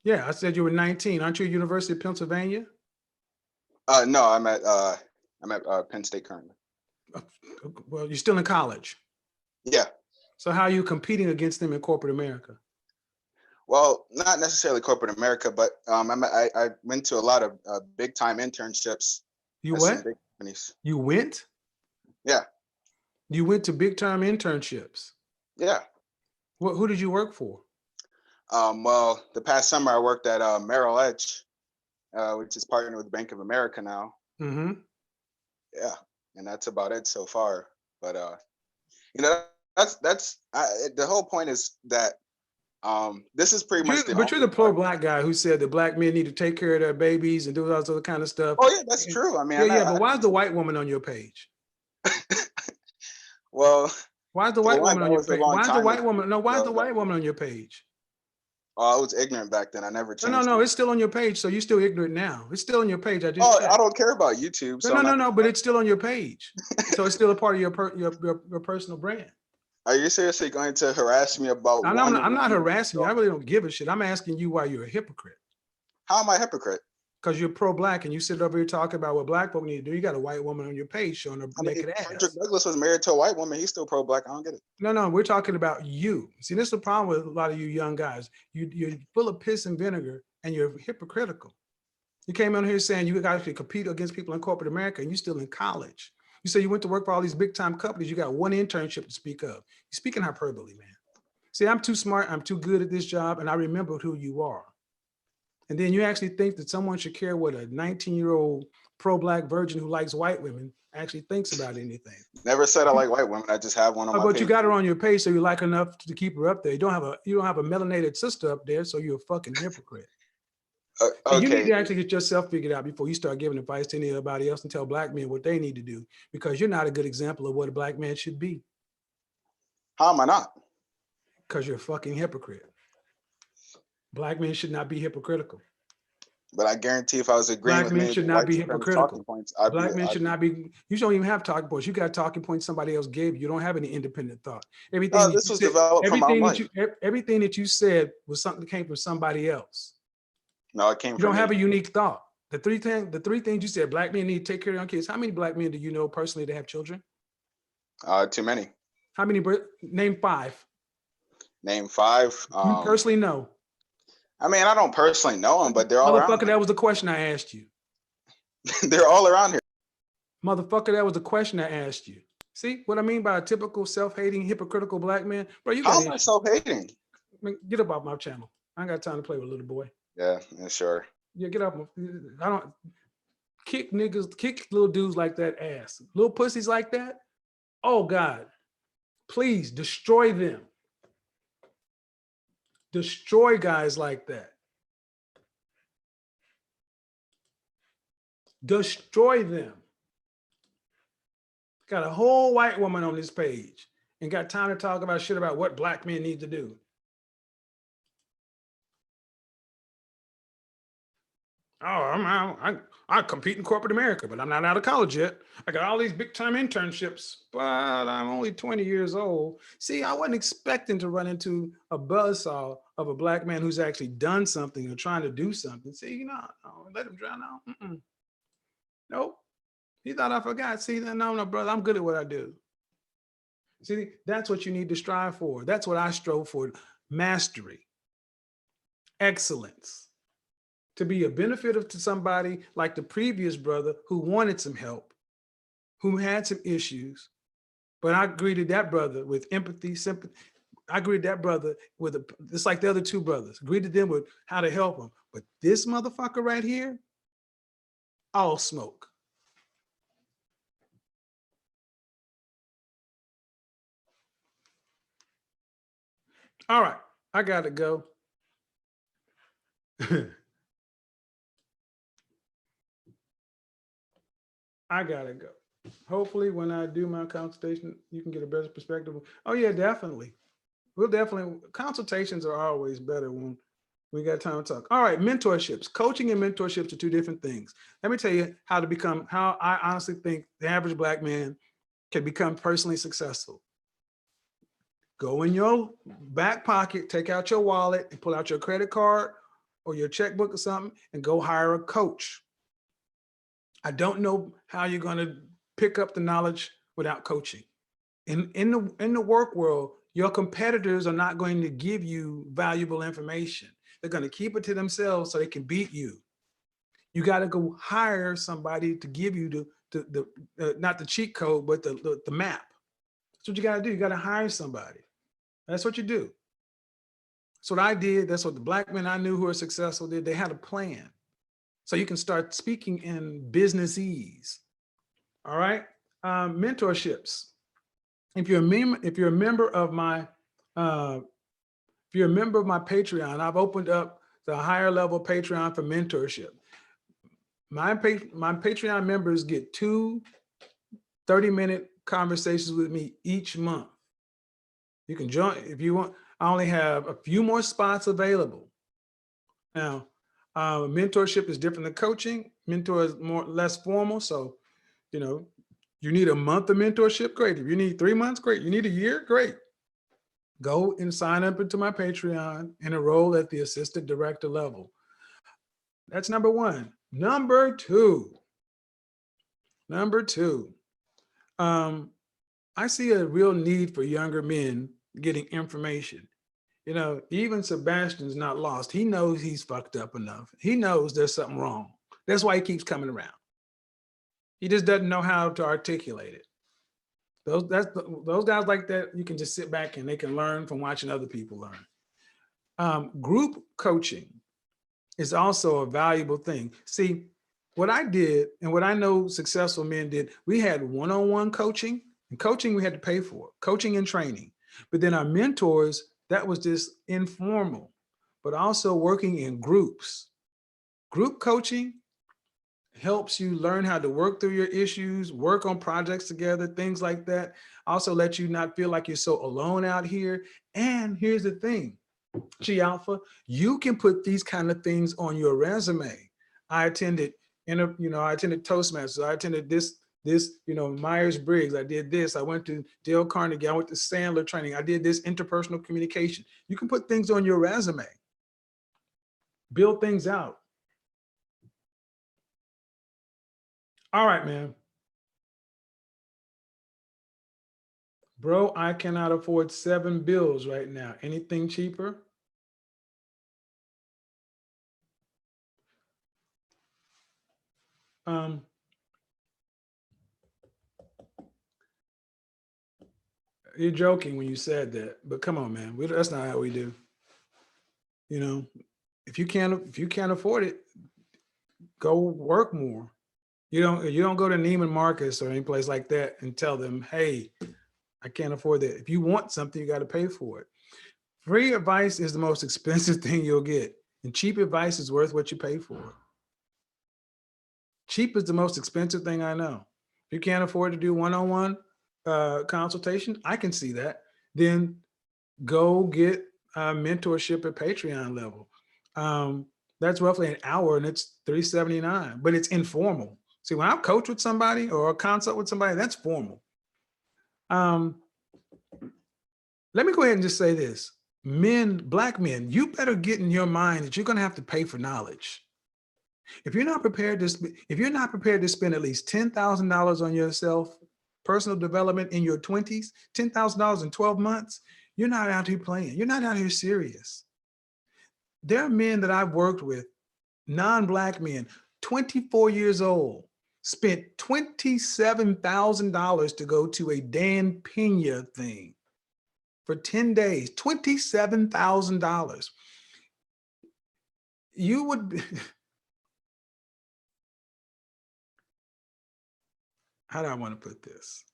Yeah, I said you were 19. Aren't you at University of Pennsylvania? No, I'm at Penn State currently. Well, you're still in college. Yeah. So how are you competing against them in corporate America? Well, not necessarily corporate America, but I went to a lot of big time internships. You at what? some big companies. You went? Yeah. You went to big time internships. Yeah. Who did you work for? Well, the past summer I worked at Merrill Edge, which is partnered with Bank of America now. Mm-hmm. Yeah, and that's about it so far. But you know, that's the whole point is that this is pretty much But you're the pro-Black guy who said that Black men need to take care of their babies and do all this other kind of stuff. Oh yeah, that's true. I mean, but why is the white woman on your page? Well, why is the white woman on your page? Why is the white woman? No, why is the white woman on your page? Oh, I was ignorant back then. I never changed. No, it's still on your page. So you're still ignorant now. It's still on your page. I just checked. I don't care about YouTube. So No, but it's still on your page. So it's still a part of your personal brand. Are you seriously going to harass me about? I'm not harassing you. I really don't give a shit. I'm asking you why you're a hypocrite. How am I a hypocrite? Because you're pro-Black and you sit over here talking about what Black folk need to do. You got a white woman on your page showing her naked ass. Frederick Douglass was married to a white woman. He's still pro-Black. I don't get it. No, we're talking about you. See, this is the problem with a lot of you young guys. You're full of piss and vinegar and you're hypocritical. You came on here saying you guys should compete against people in corporate America and you're still in college. You say you went to work for all these big time companies. You got one internship to speak of. You're speaking hyperbole, man. See, I'm too smart. I'm too good at this job. And I remember who you are. And then you actually think that someone should care what a 19-year-old pro-Black virgin who likes white women actually thinks about anything. Never said I like white women. I just have one on my page. But you got her on your page, so you like enough to keep her up there. You don't have a melanated sister up there, so you're a fucking hypocrite. Okay. You need to actually get yourself figured out before you start giving advice to anybody else and tell Black men what they need to do, because you're not a good example of what a Black man should be. How am I not? Because you're a fucking hypocrite. Black men should not be hypocritical. But I guarantee if I was agreeing Black with men should not be hypocritical. Black men should not be. You don't even have talking points. You got talking points somebody else gave you. You don't have any independent thought. Everything this was developed from my life. Everything that you said was something that came from somebody else. No, it came from you don't me. have a unique thought. The three things you said, Black men need to take care of their kids. How many Black men do you know personally that have children? Too many. How many? Name 5. Name 5. You personally know. I mean, I don't personally know them, but they're all around. Motherfucker, that was the question I asked you. They're all around here. Motherfucker, that was the question I asked you. See what I mean by a typical self-hating, hypocritical Black man? Bro, you got How am I self-hating? Get up off my channel. I ain't got time to play with a little boy. Yeah, sure. Yeah, get up. I don't kick niggas, kick little dudes like that ass. Little pussies like that. Oh God, please destroy them. Destroy guys like that. Destroy them. Got a whole white woman on this page and got time to talk about shit about what Black men need to do. I compete in corporate America, but I'm not out of college yet. I got all these big time internships, but I'm only 20 years old. See, I wasn't expecting to run into a buzzsaw of a black man who's actually done something or trying to do something. See, no, let him drown out. Nope. He thought I forgot. See, no, brother, I'm good at what I do. See, that's what you need to strive for. That's what I strove for. Mastery, excellence. To be a benefit to somebody like the previous brother who wanted some help, who had some issues, but I greeted that brother with empathy, sympathy. I greeted that brother with just like the other two brothers, greeted them with how to help them. But this motherfucker right here, all smoke. All right, I gotta go. I gotta go. Hopefully when I do my consultation, you can get a better perspective. Oh yeah, definitely. Consultations are always better when we got time to talk. All right, mentorships. Coaching and mentorships are two different things. Let me tell you how I honestly think the average black man can become personally successful. Go in your back pocket, take out your wallet and pull out your credit card or your checkbook or something and go hire a coach. I don't know how you're going to pick up the knowledge without coaching. In the work world, your competitors are not going to give you valuable information. They're going to keep it to themselves so they can beat you. You got to go hire somebody to give you the not the cheat code, but the map. That's what you got to do. You got to hire somebody. That's what you do. That's what I did. That's what the black men I knew who were successful did. They had a plan. So you can start speaking in businessese. All right. Mentorships. If you're a member of my Patreon, I've opened up the higher level Patreon for mentorship. My Patreon members get 2 30-minute conversations with me each month. You can join if you want. I only have a few more spots available. Now, mentorship is different than coaching. Mentor is less formal. So, you need a month of mentorship, great. If you need 3 months, great. You need a year, great. Go and sign up into my Patreon and enroll at the assistant director level. That's number one. Number two, I see a real need for younger men getting information. Even Sebastian's not lost. He knows he's fucked up enough. He knows there's something wrong. That's why he keeps coming around. He just doesn't know how to articulate it. Those guys like that, you can just sit back and they can learn from watching other people learn. Group coaching is also a valuable thing. See, what I did and what I know successful men did, we had one-on-one coaching, and coaching we had to pay for, coaching and training. But then our mentors, that was just informal, but also working in groups. Group coaching helps you learn how to work through your issues, work on projects together, things like that. Also let you not feel like you're so alone out here. And here's the thing, Chi Alpha, you can put these kind of things on your resume. I attended Toastmasters. I attended this, Myers-Briggs. I did this. I went to Dale Carnegie. I went to Sandler training. I did this interpersonal communication. You can put things on your resume, build things out. All right, man. Bro, I cannot afford 7 bills right now. Anything cheaper? You're joking when you said that, but come on, man. That's not how we do. If you can't afford it, go work more. You don't go to Neiman Marcus or any place like that and tell them, hey, I can't afford that. If you want something, you got to pay for it. Free advice is the most expensive thing you'll get, and cheap advice is worth what you pay for it. Cheap is the most expensive thing I know. If you can't afford to do one-on-one consultation, I can see that. Then go get mentorship at Patreon level. That's roughly an hour and it's $379, but it's informal. See, when I coach with somebody or consult with somebody, that's formal. Let me go ahead and just say this. Men, black men, you better get in your mind that you're going to have to pay for knowledge. If you're not prepared to spend at least $10,000 on yourself, personal development in your 20s, $10,000 in 12 months, you're not out here playing. You're not out here serious. There are men that I've worked with, non-black men, 24 years old, spent $27,000 to go to a Dan Pena thing for 10 days, $27,000. You would, how do I want to put this?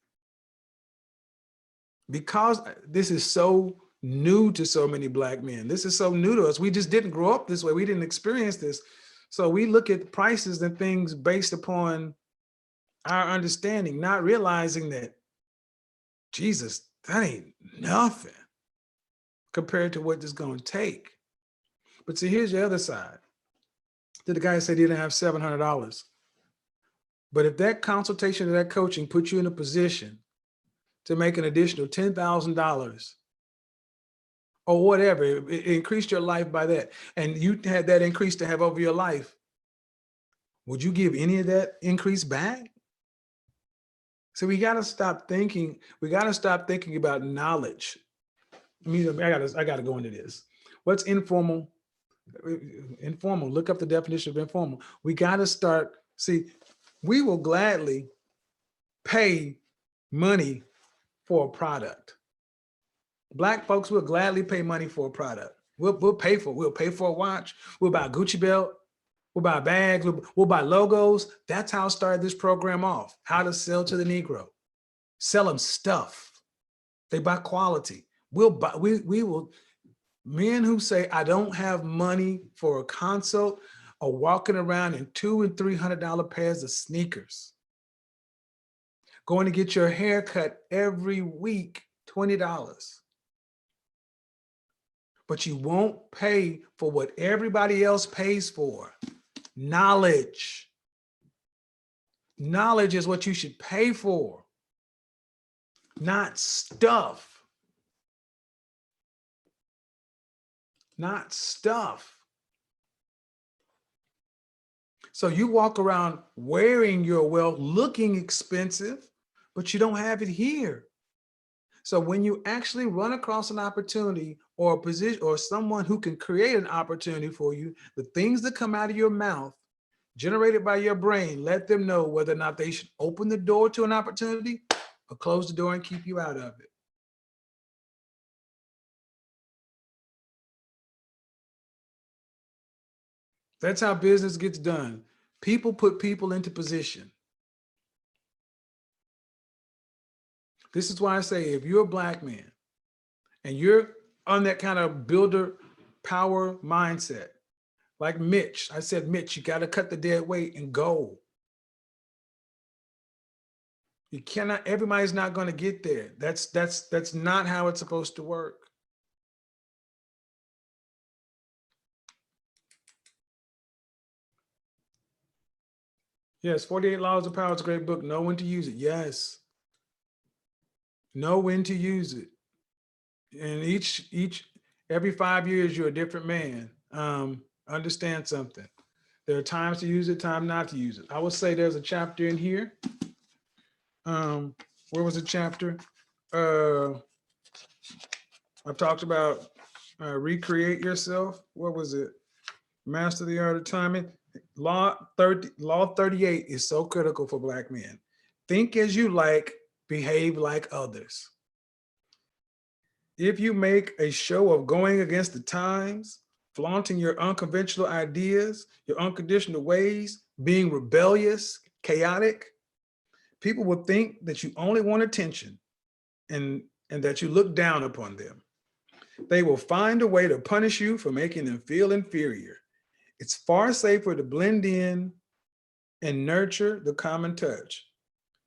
Because this is so new to so many black men. This is so new to us. We just didn't grow up this way. We didn't experience this. So we look at prices and things based upon our understanding, not realizing that, Jesus, that ain't nothing compared to what this is going to take. But see, here's the other side. The guy said he didn't have $700. But if that consultation or that coaching puts you in a position to make an additional $10,000 or whatever, it increased your life by that, and you had that increase to have over your life, would you give any of that increase back? So we got to stop thinking. We got to stop thinking about knowledge. I mean, I got to go into this. What's informal? Informal. Look up the definition of informal. We got to start. See, we will gladly pay money for a product. Black folks will gladly pay money for a product. We'll pay for a watch. We'll buy a Gucci belt. We'll buy bags. We'll buy logos. That's how I started this program off. How to sell to the Negro. Sell them stuff. They buy quality. We will. Men who say, I don't have money for a consult are walking around in $200 and $300 pairs of sneakers. Going to get your hair cut every week, $20. But you won't pay for what everybody else pays for. Knowledge. Knowledge is what you should pay for, not stuff. Not stuff. So you walk around wearing your wealth, looking expensive, but you don't have it here. So when you actually run across an opportunity or a position or someone who can create an opportunity for you, the things that come out of your mouth, generated by your brain, let them know whether or not they should open the door to an opportunity or close the door and keep you out of it. That's how business gets done. People put people into position. This is why I say, if you're a black man and you're on that kind of builder power mindset, like Mitch, I said, Mitch, you got to cut the dead weight and go. You cannot, everybody's not going to get there. That's not how it's supposed to work. Yes, 48 Laws of Power is a great book. Know when to use it. Yes. Know when to use it. And every 5 years, you're a different man. Understand something. There are times to use it, time not to use it. I would say there's a chapter in here. Where was the chapter? I talked about recreate yourself. What was it? Master the art of timing. Law 38 is so critical for black men. Think as you like, behave like others. If you make a show of going against the times, flaunting your unconventional ideas, your unconditional ways, being rebellious, chaotic, people will think that you only want attention and that you look down upon them. They will find a way to punish you for making them feel inferior. It's far safer to blend in and nurture the common touch.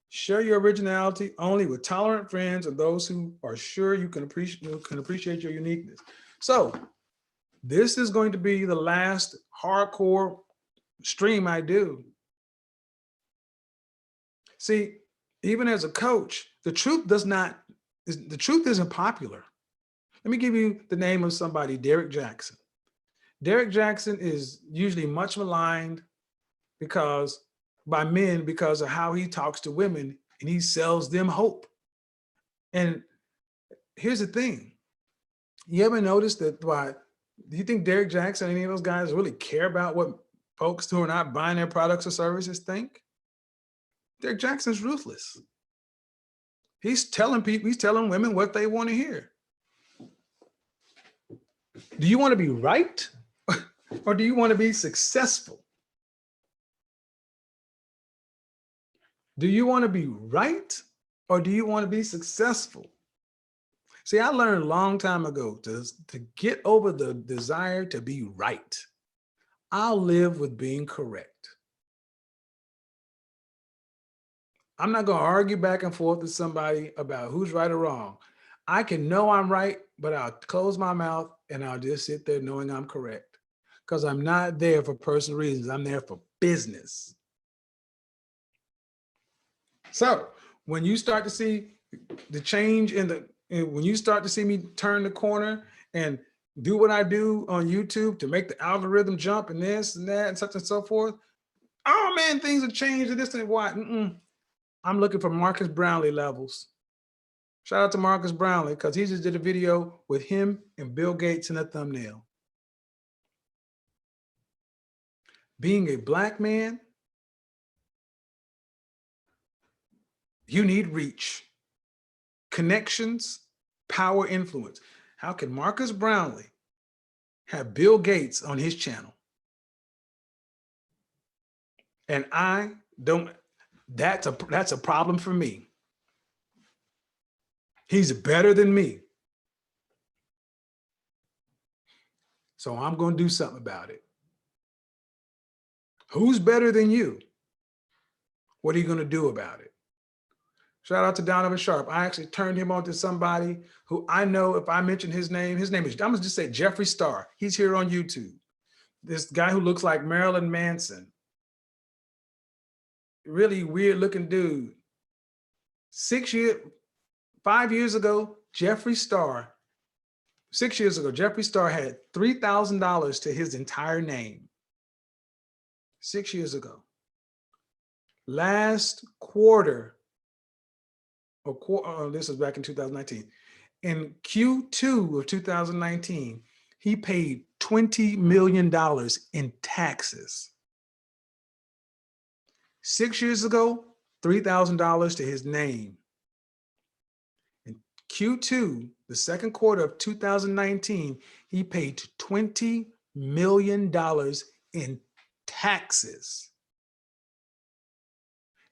Share your originality only with tolerant friends and those who are sure you can appreciate your uniqueness. So This is going to be the last hardcore stream I do. See, even as a coach, the truth isn't popular. Let me give you the name of somebody, Derek Jackson. Derek Jackson is usually much maligned by men because of how he talks to women and he sells them hope. And here's the thing. You ever notice that do you think Derek Jackson, any of those guys really care about what folks who are not buying their products or services think? Derek Jackson's ruthless. He's telling women what they want to hear. Do you want to be right or do you want to be successful? Do you want to be right or do you want to be successful? See, I learned a long time ago to get over the desire to be right. I'll live with being correct. I'm not going to argue back and forth with somebody about who's right or wrong. I can know I'm right, but I'll close my mouth and I'll just sit there knowing I'm correct. Because I'm not there for personal reasons. I'm there for business. So when you start to see the change when you start to see me turn the corner and do what I do on YouTube to make the algorithm jump and this and that and such and so forth, oh man, things have changed and this and what. I'm looking for Marcus Brownlee levels. Shout out to Marcus Brownlee because he just did a video with him and Bill Gates in a thumbnail. Being a Black man, you need reach, connections, power, influence. How can Marcus Brownlee have Bill Gates on his channel? And I don't, that's a problem for me. He's better than me. So I'm going to do something about it. Who's better than you? What are you going to do about it? Shout out to Donovan Sharp. I actually turned him on to somebody who I know if I mention his name is, I'm going to just say Jeffree Star. He's here on YouTube. This guy who looks like Marilyn Manson. Really weird looking dude. 5 years ago, Jeffree Star, 6 years ago, Jeffree Star had $3,000 to his entire name. 6 years ago. Last quarter, this was back in 2019. In Q2 of 2019, he paid $20 million in taxes. 6 years ago, $3,000 to his name. In Q2, the second quarter of 2019, he paid $20 million in taxes.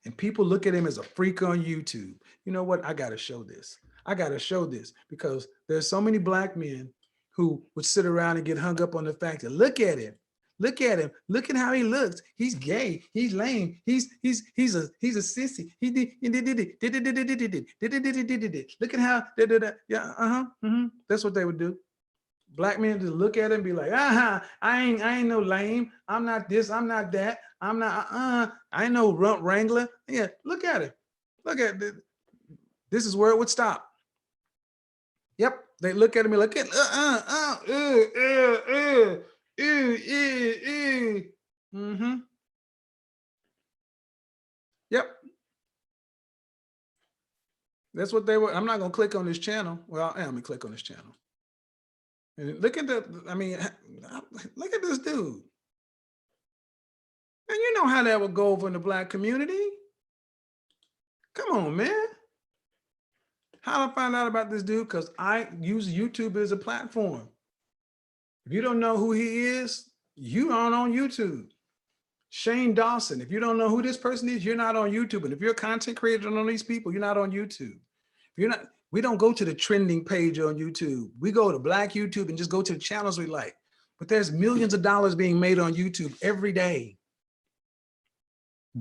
And people look at him as a freak on YouTube. You know what? I got to show this. I got to show this because there's so many Black men who would sit around and get hung up on the fact that look at him. Look at him. Look at how he looks. He's gay. He's lame. He's a sissy. Look at how That's what they would do. Black men just look at him and be like, I ain't no lame. I'm not this. I'm not that. I'm not. I ain't no rump wrangler. Yeah, look at it. Look at it. This is where it would stop. Yep, they look at him and look at Yep. That's what they were. I'm not gonna click on this channel. Well, let me click on this channel. And look at look at this dude. And you know how that would go over in the Black community. Come on, man. How did I find out about this dude? Because I use YouTube as a platform. If you don't know who he is, you aren't on YouTube. Shane Dawson, if you don't know who this person is, you're not on YouTube. And if you're a content creator on these people, you're not on YouTube. If you're not, we don't go to the trending page on YouTube. We go to Black YouTube and just go to the channels we like. But there's millions of dollars being made on YouTube every day.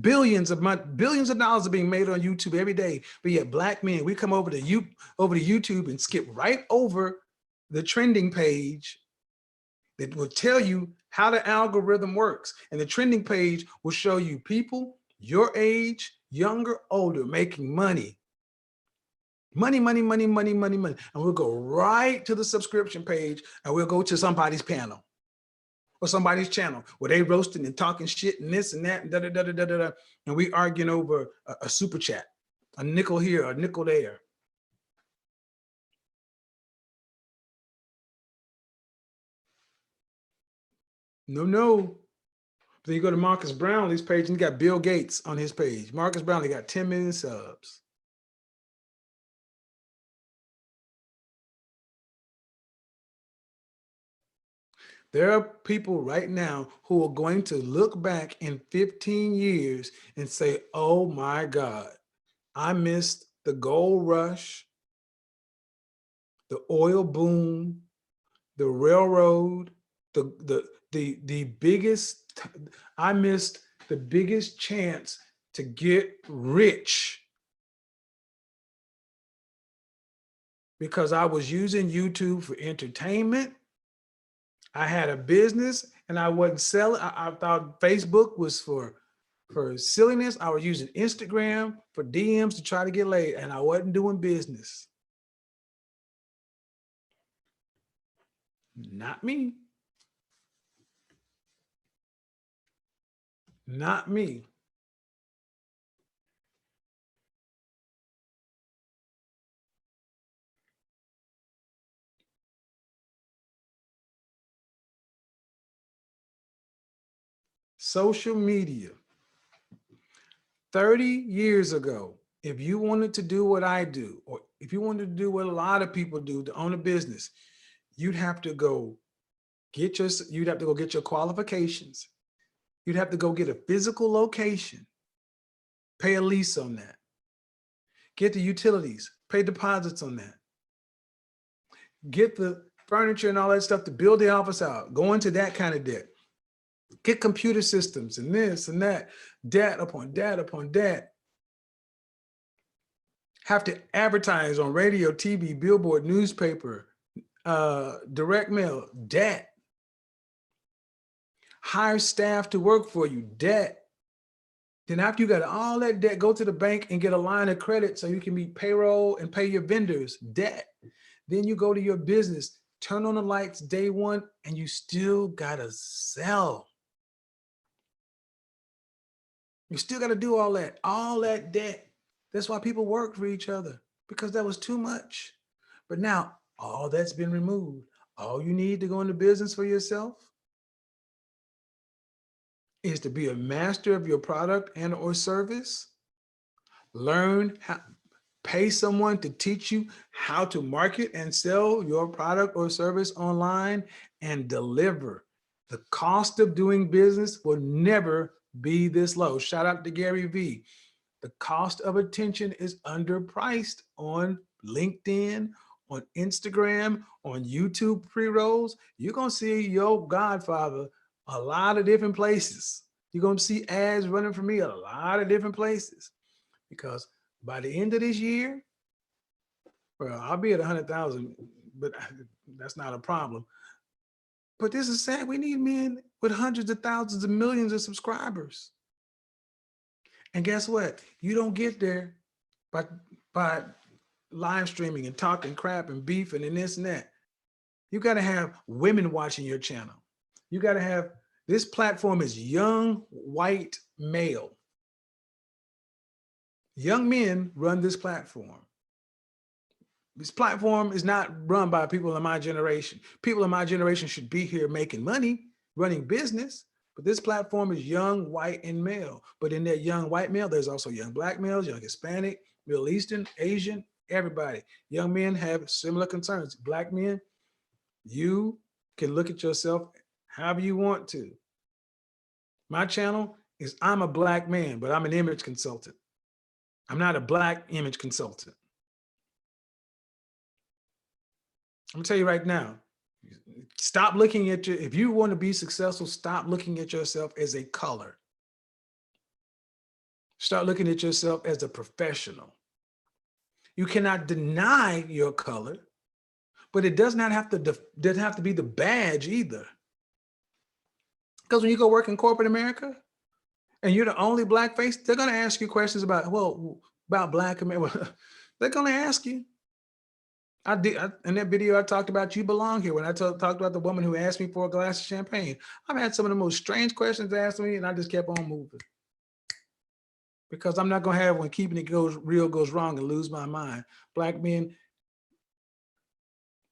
Billions of dollars are being made on YouTube every day. But yet Black men, we come over to YouTube and skip right over the trending page that will tell you how the algorithm works. And the trending page will show you people your age, younger, older, making money. Money, money, money, money, money, money. And we'll go right to the subscription page and we'll go to somebody's panel or somebody's channel where they roasting and talking shit and this and that and da da da da da da. And we arguing over a super chat, a nickel here, a nickel there. No. Then you go to Marcus Brownlee's page and you got Bill Gates on his page. Marcus Brownlee got 10 million subs. There are people right now who are going to look back in 15 years and say, oh my God, I missed the gold rush, the oil boom, the railroad, the biggest, I missed the biggest chance to get rich because I was using YouTube for entertainment. I had a business and I wasn't selling. I thought Facebook was for silliness. I was using Instagram for DMs to try to get laid and I wasn't doing business. Not me. Not me. Social media. 30 years ago, if you wanted to do what I do, or if you wanted to do what a lot of people do to own a business, you'd have to go get your qualifications. You'd have to go get a physical location, pay a lease on that, get the utilities, pay deposits on that, get the furniture and all that stuff to build the office out, go into that kind of debt. Get computer systems and this and that, debt upon debt upon debt. Have to advertise on radio, TV, billboard, newspaper, direct mail, debt. Hire staff to work for you, debt. Then after you got all that debt, go to the bank and get a line of credit so you can meet payroll and pay your vendors, debt. Then you go to your business, turn on the lights day one, and you still gotta sell. You still got to do all that debt. That's why people work for each other, because that was too much. But now all that's been removed. All you need to go into business for yourself is to be a master of your product and or service. Learn how, pay someone to teach you how to market and sell your product or service online and deliver. The cost of doing business will never be this low. Shout out to Gary Vee. The cost of attention is underpriced on LinkedIn, on Instagram, on YouTube pre-rolls. You're going to see your Godfather a lot of different places. You're going to see ads running for me a lot of different places, because by the end of this year, well, I'll be at 100,000, but that's not a problem. But this is sad. We need men with hundreds of thousands of millions of subscribers. And guess what? You don't get there by live streaming and talking crap and beefing and this and that. You got to have women watching your channel. You got to have, this platform is young, white, male. Young men run this platform. This platform is not run by people in my generation. People in my generation should be here making money, running business, but this platform is young, white, and male. But in that young white male, there's also young black males, young Hispanic, Middle Eastern, Asian, everybody. Young men have similar concerns. Black men, you can look at yourself however you want to. My channel is I'm a black man, but I'm an image consultant. I'm not a black image consultant. I'm gonna tell you right now, stop looking at your, if you want to be successful, stop looking at yourself as a color. Start looking at yourself as a professional. You cannot deny your color, but it does not have to be the badge either. Because when you go work in corporate America and you're the only black face, they're going to ask you questions about, well, about black America. They're going to ask you. In that video, I talked about you belong here. When I talked about the woman who asked me for a glass of champagne, I've had some of the most strange questions asked me, and I just kept on moving. Because I'm not going to have when keeping it real goes wrong and lose my mind. Black men,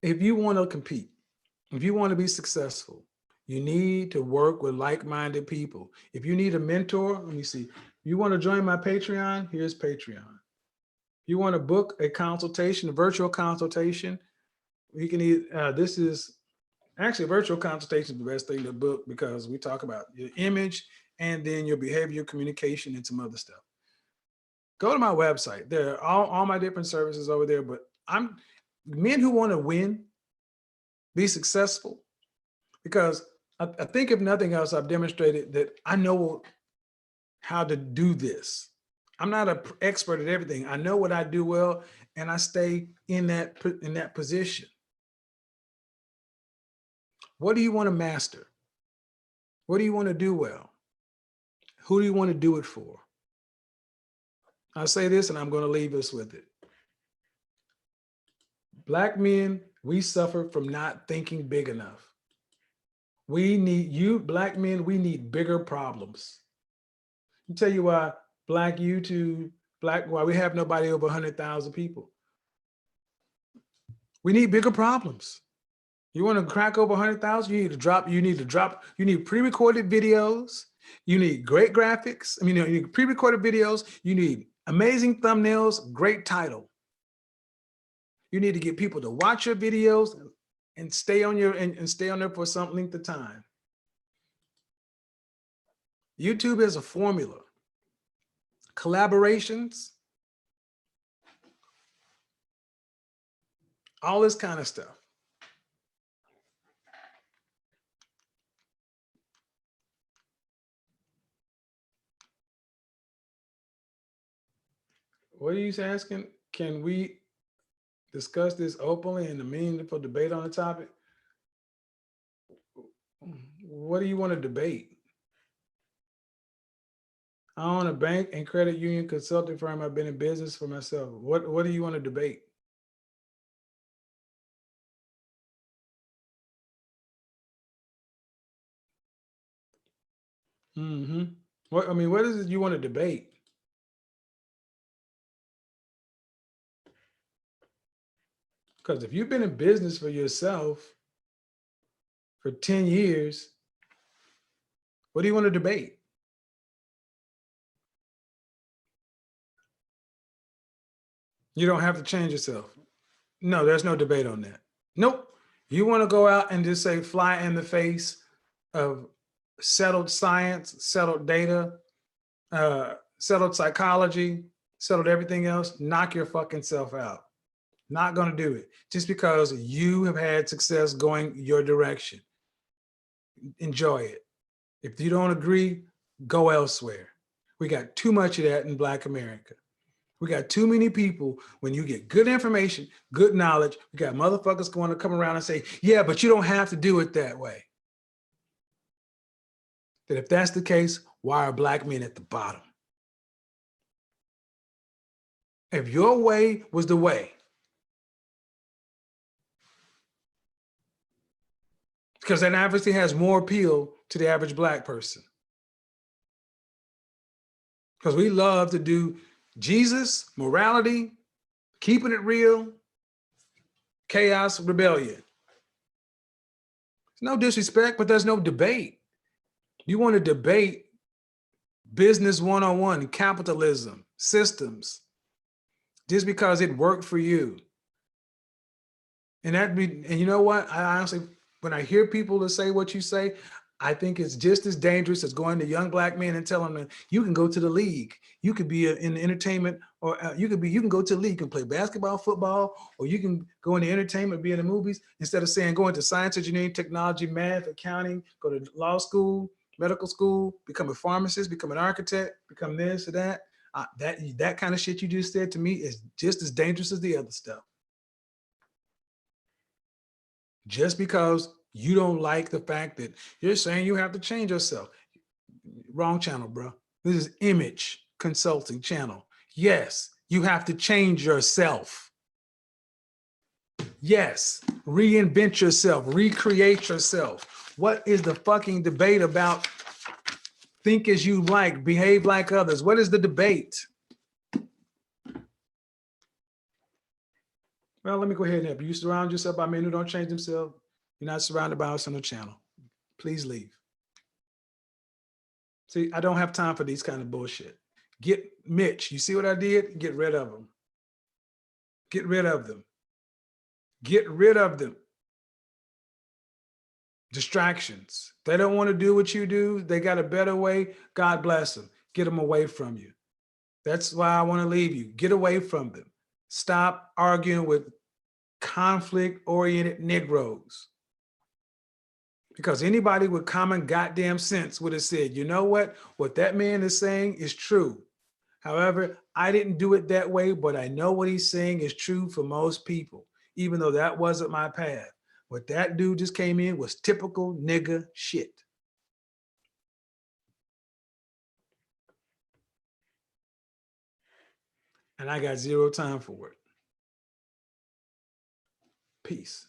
if you want to compete, if you want to be successful, you need to work with like-minded people. If you need a mentor, let me see. You want to join my Patreon? Here's Patreon. You want to book a consultation, a virtual consultation? You can this is actually a virtual consultation is the best thing to book because we talk about your image and then your behavior, communication, and some other stuff. Go to my website. There are all my different services over there, but men who want to win, be successful, because I think if nothing else, I've demonstrated that I know how to do this. I'm not an expert at everything. I know what I do well, and I stay in that position. What do you want to master? What do you want to do well? Who do you want to do it for? I'll say this, and I'm going to leave us with it. Black men, we suffer from not thinking big enough. We need, black men, we need bigger problems. I'll tell you why Black YouTube, why we have nobody over 100,000 people. We need bigger problems. You want to crack over 100,000, you need pre-recorded videos, you need great graphics. I mean, you need pre-recorded videos, you need amazing thumbnails, great title. You need to get people to watch your videos and stay on there for some length of time. YouTube is a formula. Collaborations, all this kind of stuff. What are you asking? Can we discuss this openly in the meaningful debate on the topic? What do you want to debate? I own a bank and credit union consulting firm. I've been in business for myself. What do you want to debate? What is it you want to debate? Because if you've been in business for yourself for 10 years, what do you want to debate? You don't have to change yourself. No, there's no debate on that. Nope. You want to go out and just say fly in the face of settled science, settled data, settled psychology, settled everything else, knock your fucking self out. Not going to do it just because you have had success going your direction. Enjoy it. If you don't agree, go elsewhere. We got too much of that in Black America. We got too many people, when you get good information, good knowledge, we got motherfuckers going to come around and say, yeah, but you don't have to do it that way. That if that's the case, why are Black men at the bottom? If your way was the way, because that obviously has more appeal to the average Black person. Because we love to do Jesus, morality, keeping it real, chaos, rebellion. No disrespect, but there's no debate. You want to debate business 101, capitalism, systems, just because it worked for you. And you know what? I honestly, when I hear people that say what you say, I think it's just as dangerous as going to young Black men and telling them you can go to the league, you could be in the entertainment, or you can go to the league, you can play basketball, football, or you can go into entertainment, be in the movies, instead of saying go into science, engineering, technology, math, accounting, go to law school, medical school, become a pharmacist, become an architect, become this or that. That kind of shit you just said to me is just as dangerous as the other stuff. Just because You don't like the fact that you're saying you have to change yourself. Wrong channel, bro. This is image consulting channel. Yes, you have to change yourself. Yes, reinvent yourself, recreate yourself. What is the fucking debate about think as you like, behave like others? What is the debate? Well, let me go ahead and help you. You surround yourself by men who don't change themselves. You're not surrounded by us on the channel. Please leave. See, I don't have time for these kind of bullshit. Get Mitch. You see what I did? Get rid of them. Get rid of them. Get rid of them. Distractions. They don't want to do what you do. They got a better way. God bless them. Get them away from you. That's why I want to leave you. Get away from them. Stop arguing with conflict-oriented Negroes. Because anybody with common goddamn sense would have said, you know what? What that man is saying is true. However, I didn't do it that way, but I know what he's saying is true for most people, even though that wasn't my path. What that dude just came in was typical nigga shit. And I got zero time for it. Peace.